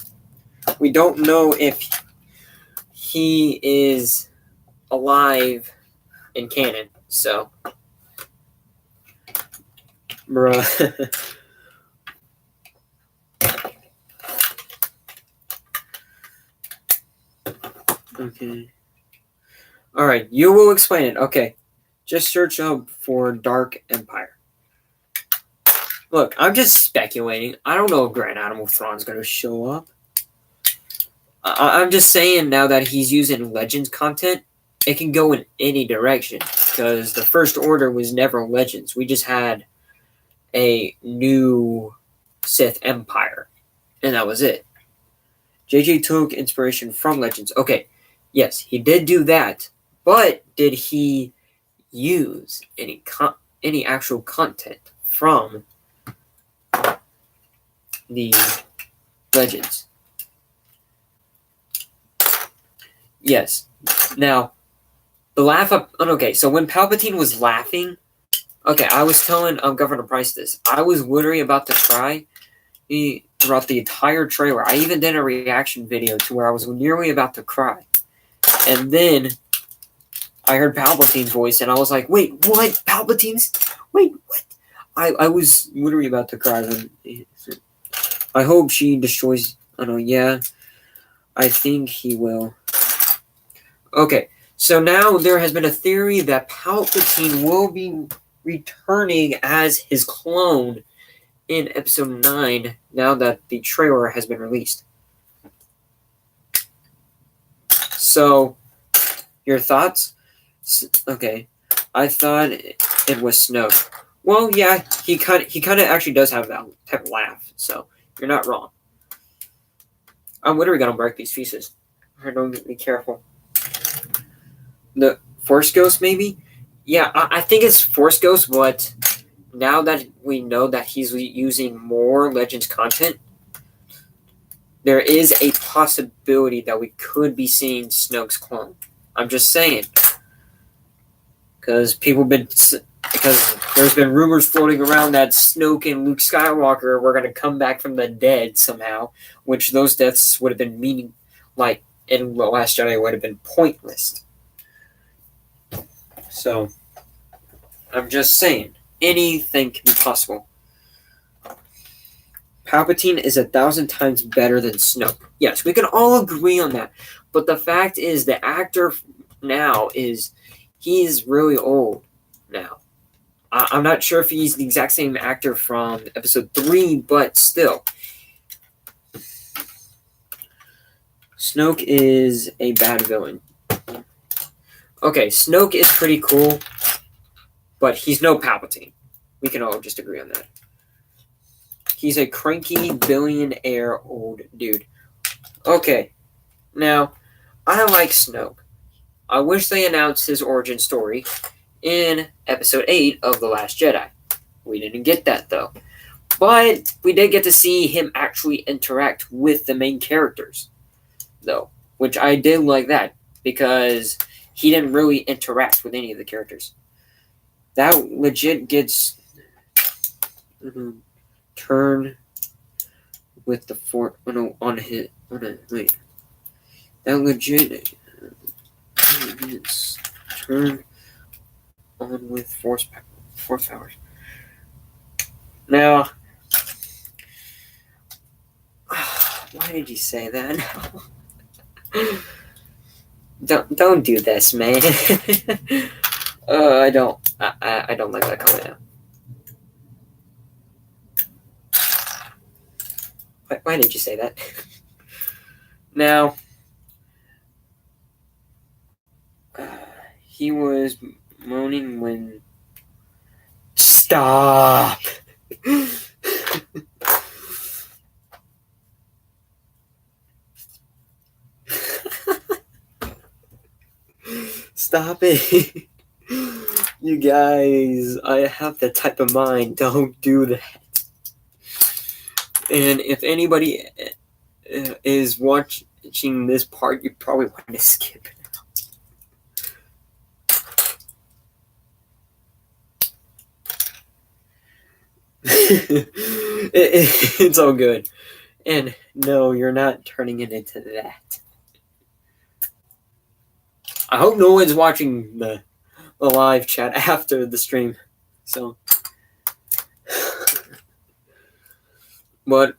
know if he is alive in canon. So, bruh. Okay. Alright, you will explain it. Okay. Just search up for Dark Empire. Look, I'm just speculating. I don't know if Grand Admiral Thrawn's going to show up. I'm just saying now that he's using Legends content, it can go in any direction. Because the First Order was never Legends. We just had a new Sith Empire. And that was it. JJ took inspiration from Legends. Okay, yes, he did do that. But did he use any actual content from the Legends? Yes. Now, the laugh up. Okay, so when Palpatine was laughing, okay, I was telling Governor Price this. I was literally about to cry throughout the entire trailer. I even did a reaction video to where I was nearly about to cry. And then I heard Palpatine's voice, and I was like, wait, what? Palpatine's? Wait, what? I was literally about to cry. I hope she destroys... yeah. I think he will. Okay, so now there has been a theory that Palpatine will be returning as his clone in episode 9, now that the trailer has been released. So, your thoughts? Okay, I thought it was Snoke. Well, yeah, he kind of actually does have that type of laugh, so you're not wrong. I'm literally gonna break these pieces. Don't be careful. The Force Ghost, maybe? Yeah, I think it's Force Ghost, but now that we know that he's using more Legends content, there is a possibility that we could be seeing Snoke's clone. I'm just saying. Because there's been rumors floating around that Snoke and Luke Skywalker were going to come back from the dead somehow, which those deaths would have been in The Last Jedi would have been pointless. So, I'm just saying, anything can be possible. Palpatine is 1,000 times better than Snoke. Yes, we can all agree on that. But the fact is, the actor now he's really old now. I'm not sure if he's the exact same actor from episode 3, but still. Snoke is a bad villain. Okay, Snoke is pretty cool, but he's no Palpatine. We can all just agree on that. He's a cranky billionaire old dude. Okay, now, I like Snoke. I wish they announced his origin story in episode 8 of The Last Jedi. We didn't get that, though. But we did get to see him actually interact with the main characters, though, which I did like that, because he didn't really interact with any of the characters. That legit gets turn with the force on his wait. That legit gets turn on with force powers. Now, why did you say that? Don't do this, man. I don't like that coming out. Why did you say that? Now, he was moaning when. Stop. Stop it. You guys, I have that type of mind. Don't do that. And if anybody is watching this part, you probably want to skip it. It's all good. And no, you're not turning it into that. I hope no one's watching the live chat after the stream. So, but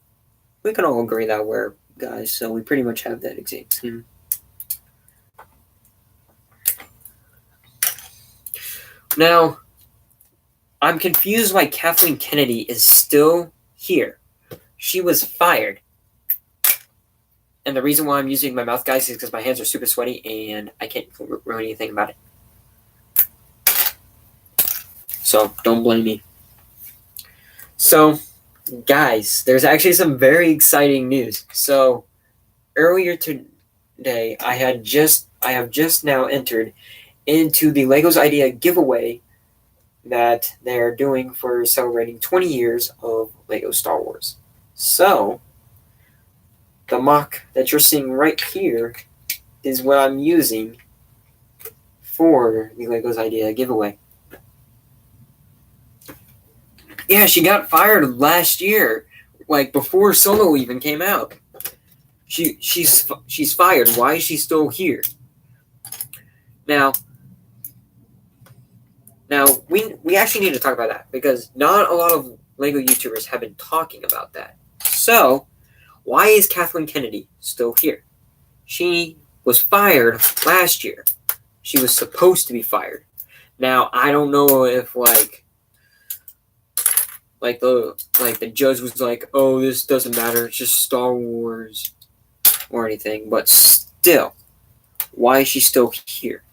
we can all agree that we're guys, so we pretty much have that exact same. Now, I'm confused why Kathleen Kennedy is still here. She was fired. And the reason why I'm using my mouth, guys, is because my hands are super sweaty and I can't ruin anything about it. So, don't blame me. So, guys, there's actually some very exciting news. So, earlier today, I have just now entered into the Legos Idea giveaway that they're doing for celebrating 20 years of Lego Star Wars. So, the mock that you're seeing right here is what I'm using for the Legos Idea giveaway. Yeah, she got fired last year, like before Solo even came out. She's fired. Why is she still here? Now we actually need to talk about that because not a lot of Lego YouTubers have been talking about that. So, why is Kathleen Kennedy still here? She was fired last year. She was supposed to be fired. Now, I don't know if the judge was like, "Oh, this doesn't matter. It's just Star Wars," or anything. But still, why is she still here?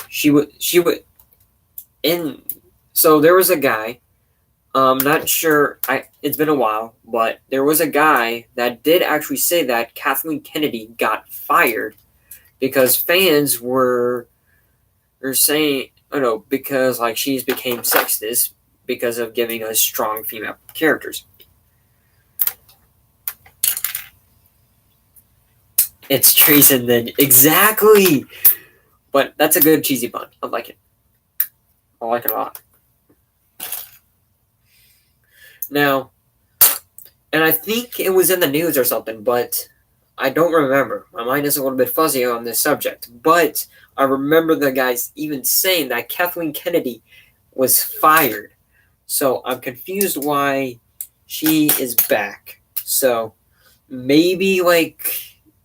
She would. So there was a guy. Not sure. It's been a while, but there was a guy that did actually say that Kathleen Kennedy got fired because fans were saying, because she's became sexist because of giving us strong female characters. It's treason then. Exactly! But that's a good cheesy pun. I like it. I like it a lot. Now, and I think it was in the news or something, but I don't remember. My mind is a little bit fuzzy on this subject. But I remember the guys even saying that Kathleen Kennedy was fired. So I'm confused why she is back. So maybe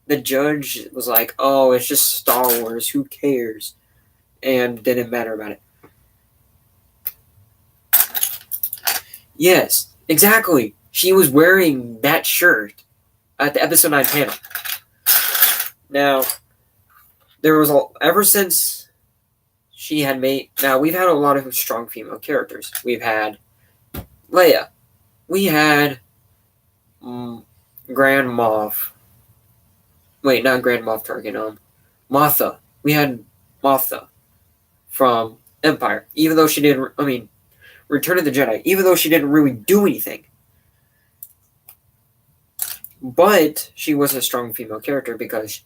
the judge was like, "Oh, it's just Star Wars, who cares?" And didn't matter about it. Yes, exactly. She was wearing that shirt at the episode 9 panel. Now, there was ever since she had made. Now, we've had a lot of strong female characters. We've had Leia. We had Grand Moff. Wait, not Grand Moff Tarkin. Motha. We had Motha from Empire. Even though she didn't. Return of the Jedi. Even though she didn't really do anything. But she was a strong female character because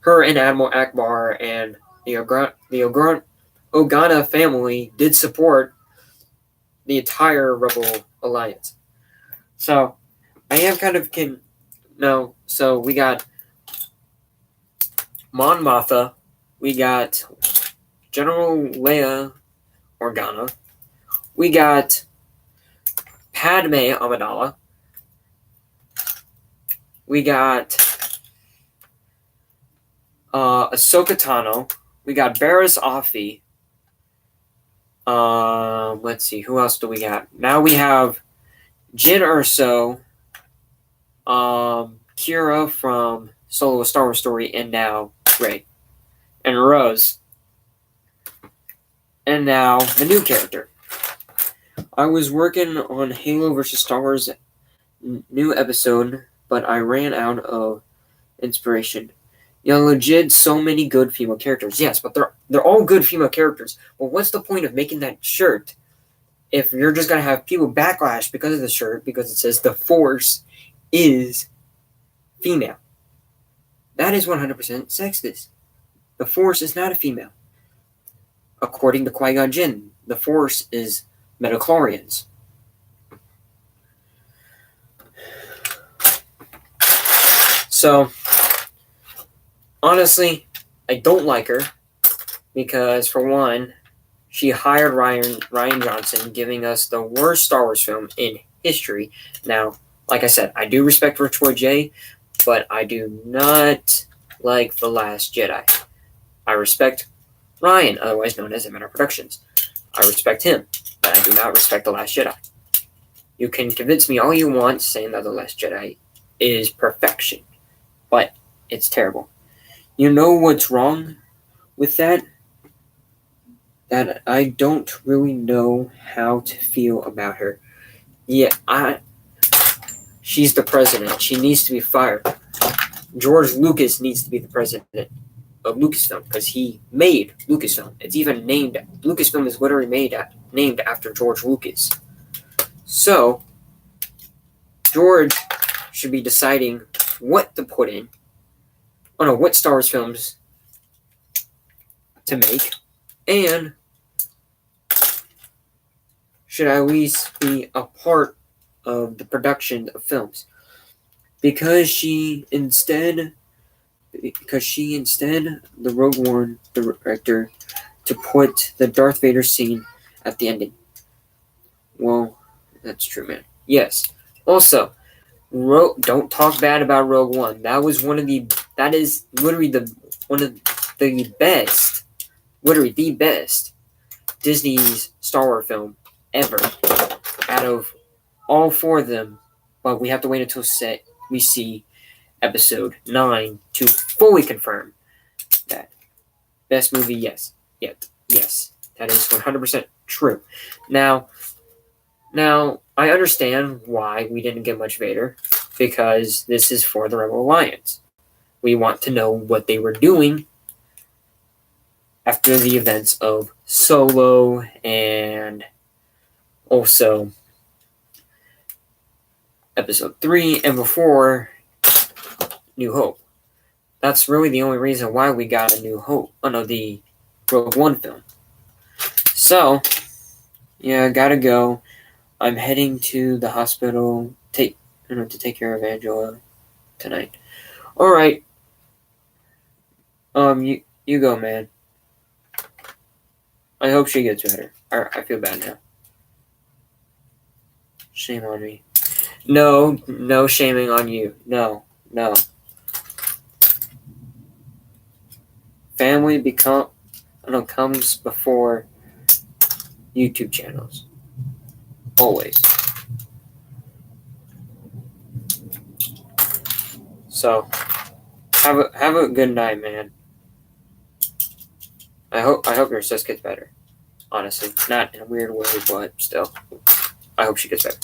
her and Admiral Akbar and Ogana family did support the entire Rebel Alliance. So I am kind of so we got Mon Mothma, we got General Leia Organa, we got Padme Amidala, we got Ahsoka Tano, we got Barriss Offee. Let's see, who else do we got? Now we have Jyn Erso, Kira from Solo: A Star Wars Story, and now Rey and Rose, and now the new character. I was working on Halo vs. Star Wars new episode, but I ran out of inspiration. Yeah, legit, so many good female characters. Yes, but they're all good female characters. Well, what's the point of making that shirt if you're just gonna have people backlash because of the shirt because it says the Force is female? That is 100% sexist. The Force is not a female. According to Qui-Gon Jinn, the Force is midichlorians. So, honestly, I don't like her because, for one, she hired Rian Johnson, giving us the worst Star Wars film in history. Now, like I said, I do respect Rich Boy J, but I do not like The Last Jedi. I respect Ryan, otherwise known as Eminer Productions. I respect him, but I do not respect The Last Jedi. You can convince me all you want saying that The Last Jedi is perfection, but it's terrible. You know what's wrong with that? That I don't really know how to feel about her. Yeah, she's the president. She needs to be fired. George Lucas needs to be the president of Lucasfilm because he made Lucasfilm. It's even named, Lucasfilm is literally named after George Lucas. So, George should be deciding what to put in. What Star Wars films to make, and should at least be a part of the production of films. Because she instead, the Rogue One director, to put the Darth Vader scene at the ending. Well, that's true, man. Yes. Also, don't talk bad about Rogue One. That is literally one of the best, literally the best Disney's Star Wars film ever. Out of all four of them, but we have to wait until we see episode 9 to fully confirm that. Best movie, yes. Yes. That is 100% true. Now, I understand why we didn't get much Vader, because this is for the Rebel Alliance. We want to know what they were doing after the events of Solo and also Episode 3 and before New Hope. That's really the only reason why we got a New Hope. The Rogue One film. So, yeah, gotta go. I'm heading to the hospital to take care of Angela tonight. All right. You go, man. I hope she gets better. I feel bad now. Shame on me. No shaming on you. No. Family comes before YouTube channels. Always. So, have a good night, man. I hope your sis gets better. Honestly, not in a weird way, but still, I hope she gets better.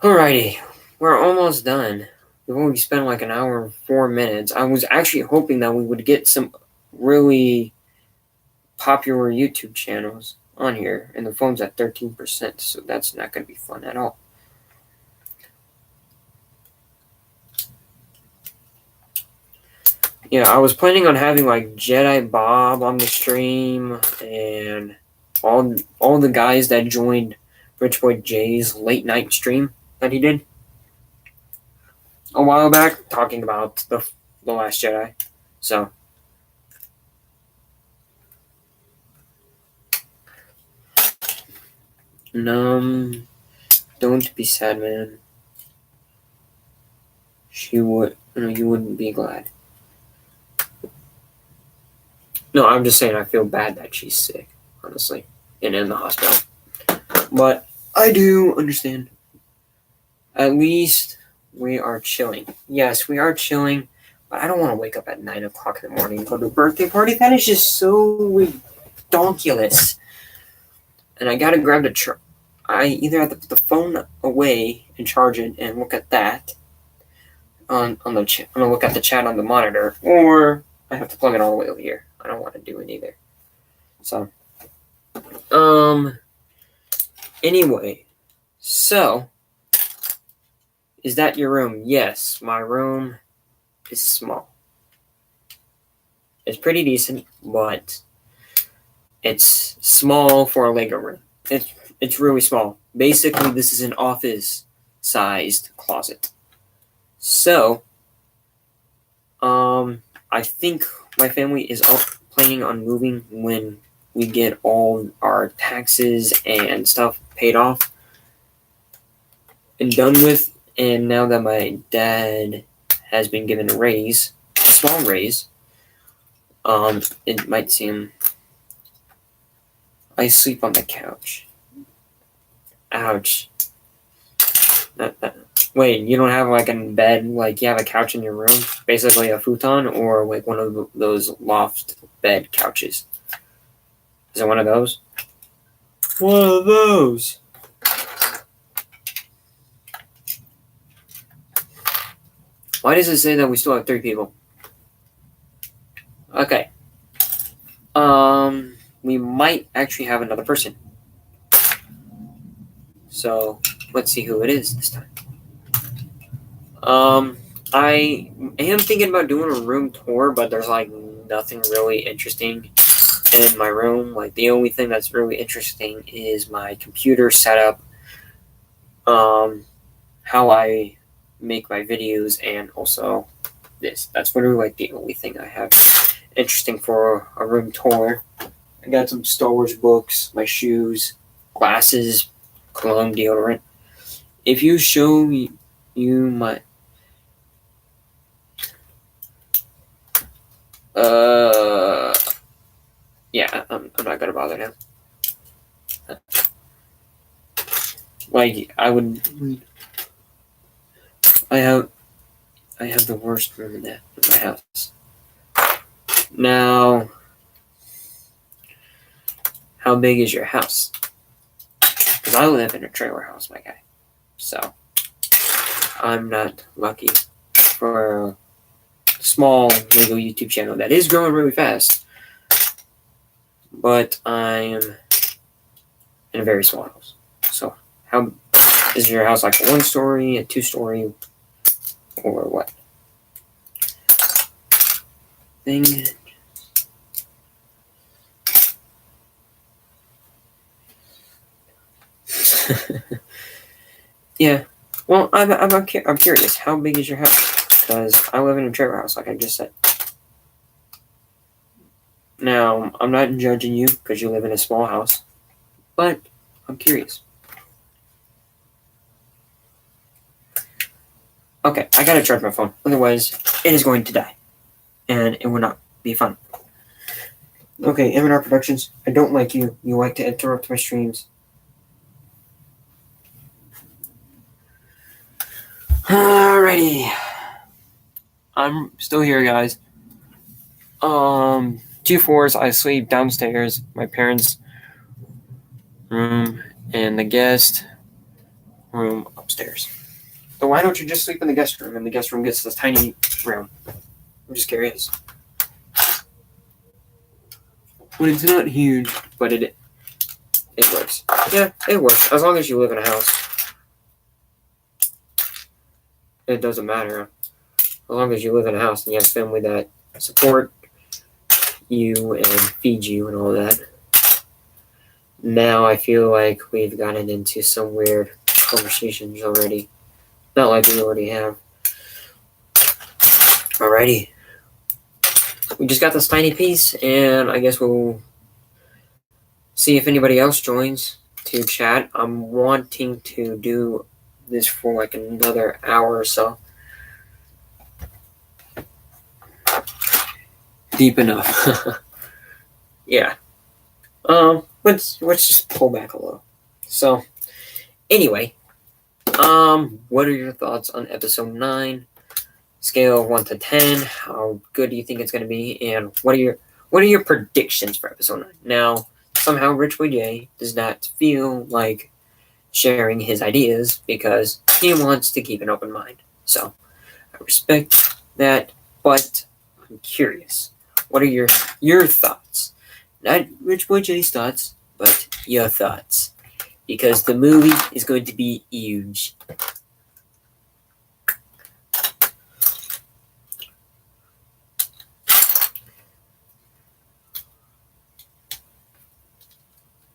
Alrighty, we're almost done. We've only spent like an hour and 4 minutes. I was actually hoping that we would get some really popular YouTube channels on here, and the phone's at 13%, so that's not going to be fun at all. Yeah, I was planning on having like Jedi Bob on the stream and all the guys that joined Rich Boy Jay's late night stream that he did a while back, talking about the Last Jedi. So don't be sad, man. You wouldn't be glad. No, I'm just saying I feel bad that she's sick, honestly, and in the hospital. But I do understand. At least we are chilling. Yes, we are chilling, but I don't want to wake up at 9 o'clock in the morning and go to a birthday party. That is just so ridiculous. And I gotta grab the I either have to put the phone away and charge it and look at that on the I'm gonna look at the chat on the monitor, or I have to plug it all the way over here. I don't want to do it either. So, anyway, so, is that your room? Yes, my room is small. It's pretty decent, but it's small for a Lego room. It's really small. Basically, this is an office-sized closet. So, I think my family is planning on moving when we get all our taxes and stuff paid off and done with. And now that my dad has been given a raise, a small raise, it might seem I sleep on the couch. Ouch. Wait, you don't have like a bed, like you have a couch in your room? Basically a futon, or like one of those loft bed couches? Is it one of those? One of those. Why does it say that we still have 3 people? Okay. We might actually have another person. So, let's see who it is this time. I am thinking about doing a room tour, but there's like nothing really interesting in my room. Like the only thing that's really interesting is my computer setup, how I make my videos, and also this. That's literally like the only thing I have interesting for a room tour. I got some Star Wars books, my shoes, glasses, cologne, deodorant. If you show me my yeah, I'm not gonna bother now. Like I have the worst room in my house. Now, how big is your house? Because I live in a trailer house, my guy. So I'm not lucky for a small Lego YouTube channel that is growing really fast. But I'm in a very small house. So how is your house, like a 1-story, a 2-story, or what? Thing. Yeah. Well, I'm curious. How big is your house? Because I live in a trailer house, like I just said. Now, I'm not judging you because you live in a small house, but I'm curious. Okay, I gotta charge my phone. Otherwise, it is going to die. And it will not be fun. Okay, M&R Productions, I don't like you. You like to interrupt my streams. Alrighty. I'm still here, guys. 2 floors. I sleep downstairs, my parents' room, and the guest room upstairs. So why don't you just sleep in the guest room, and the guest room gets this tiny room? I'm just curious. Well, it's not huge, but it It works. Yeah, it works. As long as you live in a house. It doesn't matter. As long as you live in a house and you have family that support you and feed you and all that. Now I feel like we've gotten into some weird conversations already. Not like we already have. Alrighty. We just got this tiny piece, and I guess we'll see if anybody else joins to chat. I'm wanting to do this for like another hour or so. Deep enough. Yeah. Let's just pull back a little. So, anyway, what are your thoughts on episode 9? Scale of 1 to 10. How good do you think it's going to be? And what are your predictions for episode 9? Now, somehow Rich Boy J does not feel like sharing his ideas because he wants to keep an open mind. So, I respect that, but I'm curious. What are your thoughts? Not Rich Boy J's thoughts, but your thoughts. Because the movie is going to be huge.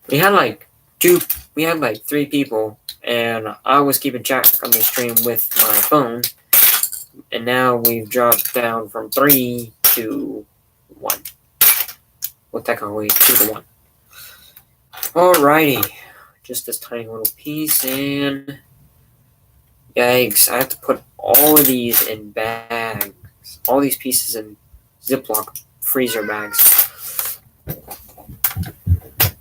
We had like 3 people, and I was keeping track on the stream with my phone, and now we've dropped down from 3 to 1. Well, technically 2 to 1. Alrighty, just this tiny little piece, and yikes, I have to put all of these in bags. All these pieces in Ziploc freezer bags.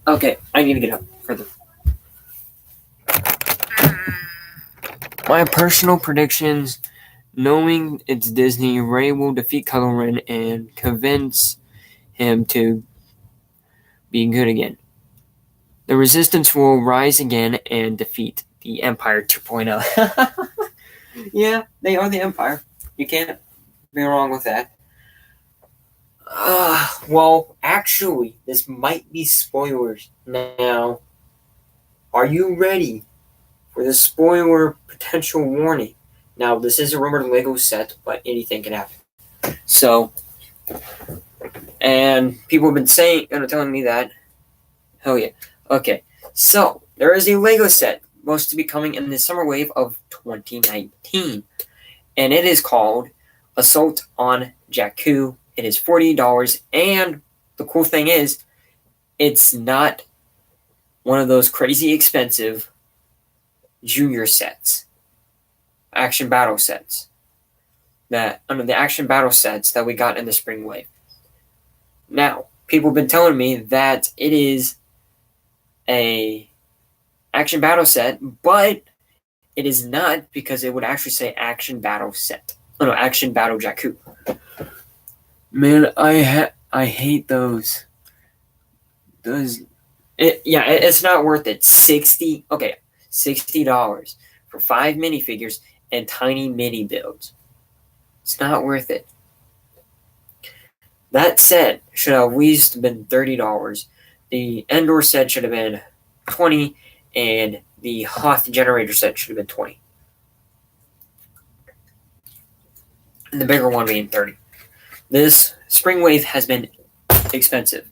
Okay, I need to get up further. My personal predictions, knowing it's Disney, Rey will defeat Kylo Ren and convince him to be good again. The Resistance will rise again and defeat the Empire 2.0. Yeah, they are the Empire. You can't be wrong with that. Well, actually, this might be spoilers. Now, are you ready for the spoiler potential warning? Now, this is a rumored Lego set, but anything can happen. So, and people have been telling me that. Hell yeah. Okay, so there is a Lego set supposed to be coming in the summer wave of 2019, and it is called Assault on Jakku. It is $40, and the cool thing is, it's not one of those crazy expensive junior sets, action battle sets. The action battle sets that we got in the spring wave. Now, people have been telling me that it is a action battle set, but it is not, because it would actually say action battle set. Oh no, action battle Jakku. Man, I hate those. It's not worth it. $60 for 5 minifigures and tiny mini builds. It's not worth it. That set should have at least been $30. The Endor set should have been $20, and the Hoth generator set should have been $20. And the bigger one being $30. This spring wave has been expensive.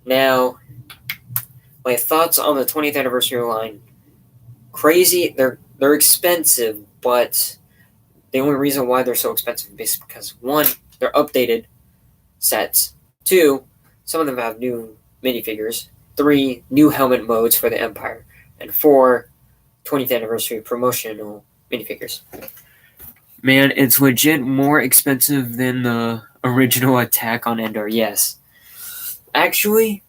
Now, my thoughts on the 20th anniversary line. Crazy. They're expensive, but the only reason why they're so expensive is because 1, they're updated sets. 2, some of them have new minifigures. 3, new helmet modes for the Empire. And 4, 20th anniversary promotional minifigures. Man, it's legit more expensive than the original Attack on Endor, yes. Actually,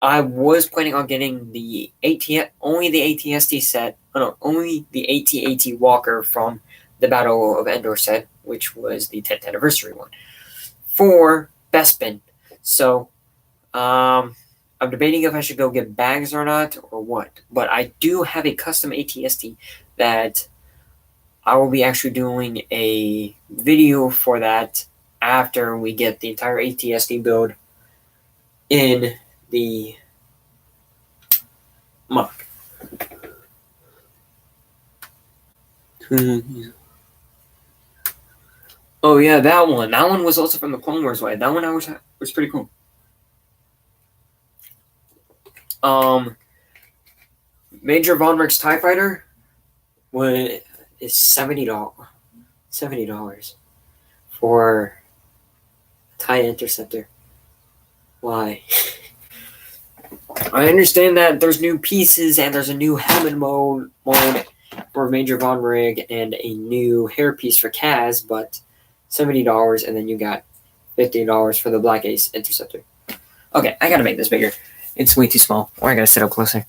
I was planning on getting only the AT-ST set. Only the AT-AT Walker from the Battle of Endor set, which was the 10th anniversary one, for Bespin. So, I'm debating if I should go get bags or not, or what. But I do have a custom AT-ST that I will be actually doing a video for that after we get the entire AT-ST build in the Mock. Oh yeah, that one. That one was also from the Clone Wars wave. That one was pretty cool. Major Von Richt's TIE Fighter is $70 for TIE Interceptor. Why? I understand that there's new pieces and there's a new helmet mode for Major Von Rig and a new hairpiece for Kaz, but $70 and then you got $50 for the Black Ace Interceptor. Okay, I gotta make this bigger. It's way too small. Or I gotta sit up closer.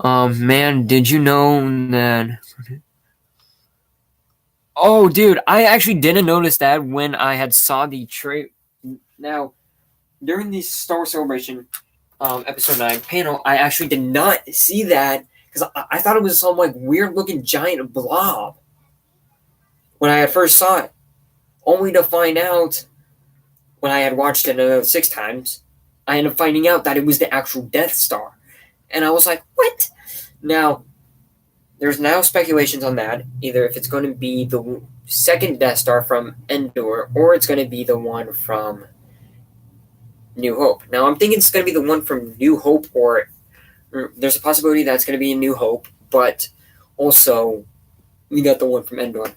Man, did you know that... Oh, dude, I actually didn't notice that when I had saw the trailer. Now, during the Star Wars Celebration Episode 9 panel, I actually did not see that because I thought it was some like weird-looking giant blob when I had first saw it, only to find out when I had watched it another 6 times, I ended up finding out that it was the actual Death Star. And I was like, what? Now, there's now speculations on that, either if it's going to be the second Death Star from Endor, or it's going to be the one from New Hope. Now, I'm thinking it's going to be the one from New Hope, or there's a possibility that it's going to be in New Hope, but also we got the one from Endor.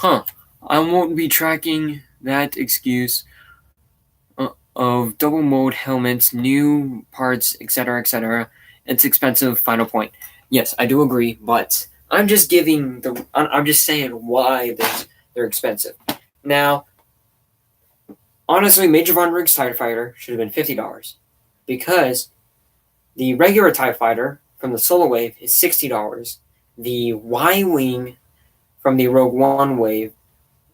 I won't be tracking that excuse of double mode helmets, new parts, etc., etc. It's expensive. Final point. Yes, I do agree, but I'm just saying why they're expensive. Now, honestly, Major Von Rig's TIE Fighter should have been $50 because the regular TIE Fighter from the Solo Wave is $60. The Y-Wing from the Rogue One Wave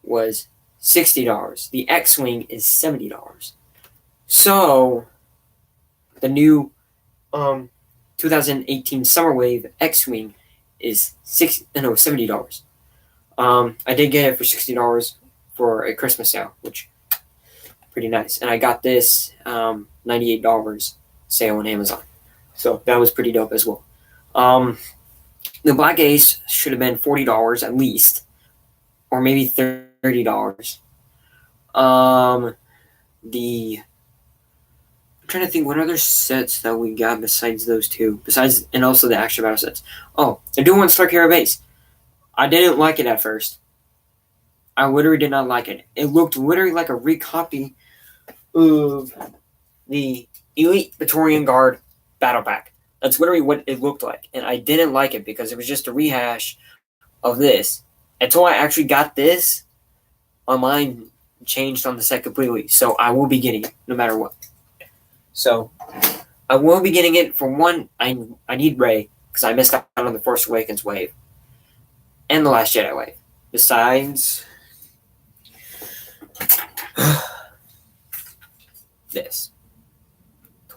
was $60. The X-Wing is $70. So, the new 2018 Summer Wave X-Wing is $70. I did get it for $60 for a Christmas sale, which is pretty nice. And I got this $98 sale on Amazon. So that was pretty dope as well. The Black Ace should have been $40 at least, or maybe $30. I'm trying to think what other sets that we got besides those two, and also the Action Battle sets. Oh, they're doing Stark Hero Base. I didn't like it at first. I literally did not like it. It looked literally like a recopy of the Elite Praetorian Guard Battle Pack. That's literally what it looked like, and I didn't like it because it was just a rehash of this. Until I actually got this, my mind changed on the set completely. So I will be getting it no matter what. So I will be getting it. For one, I need Rey because I missed out on the Force Awakens wave and the Last Jedi wave. Besides this,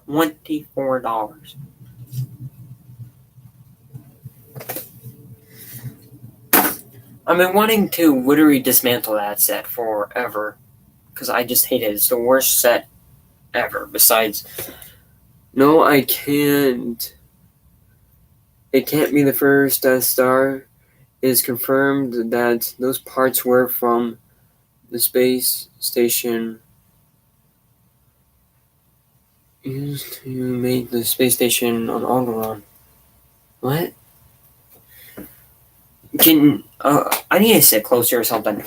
$24. I've been wanting to literally dismantle that set forever because I just hate it. It's the worst set ever. Besides, no, I can't. It can't be the first Death Star. It is confirmed that those parts were from the space station used to make the space station on Alderaan. What? I need to sit closer or something.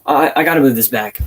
I gotta move this back.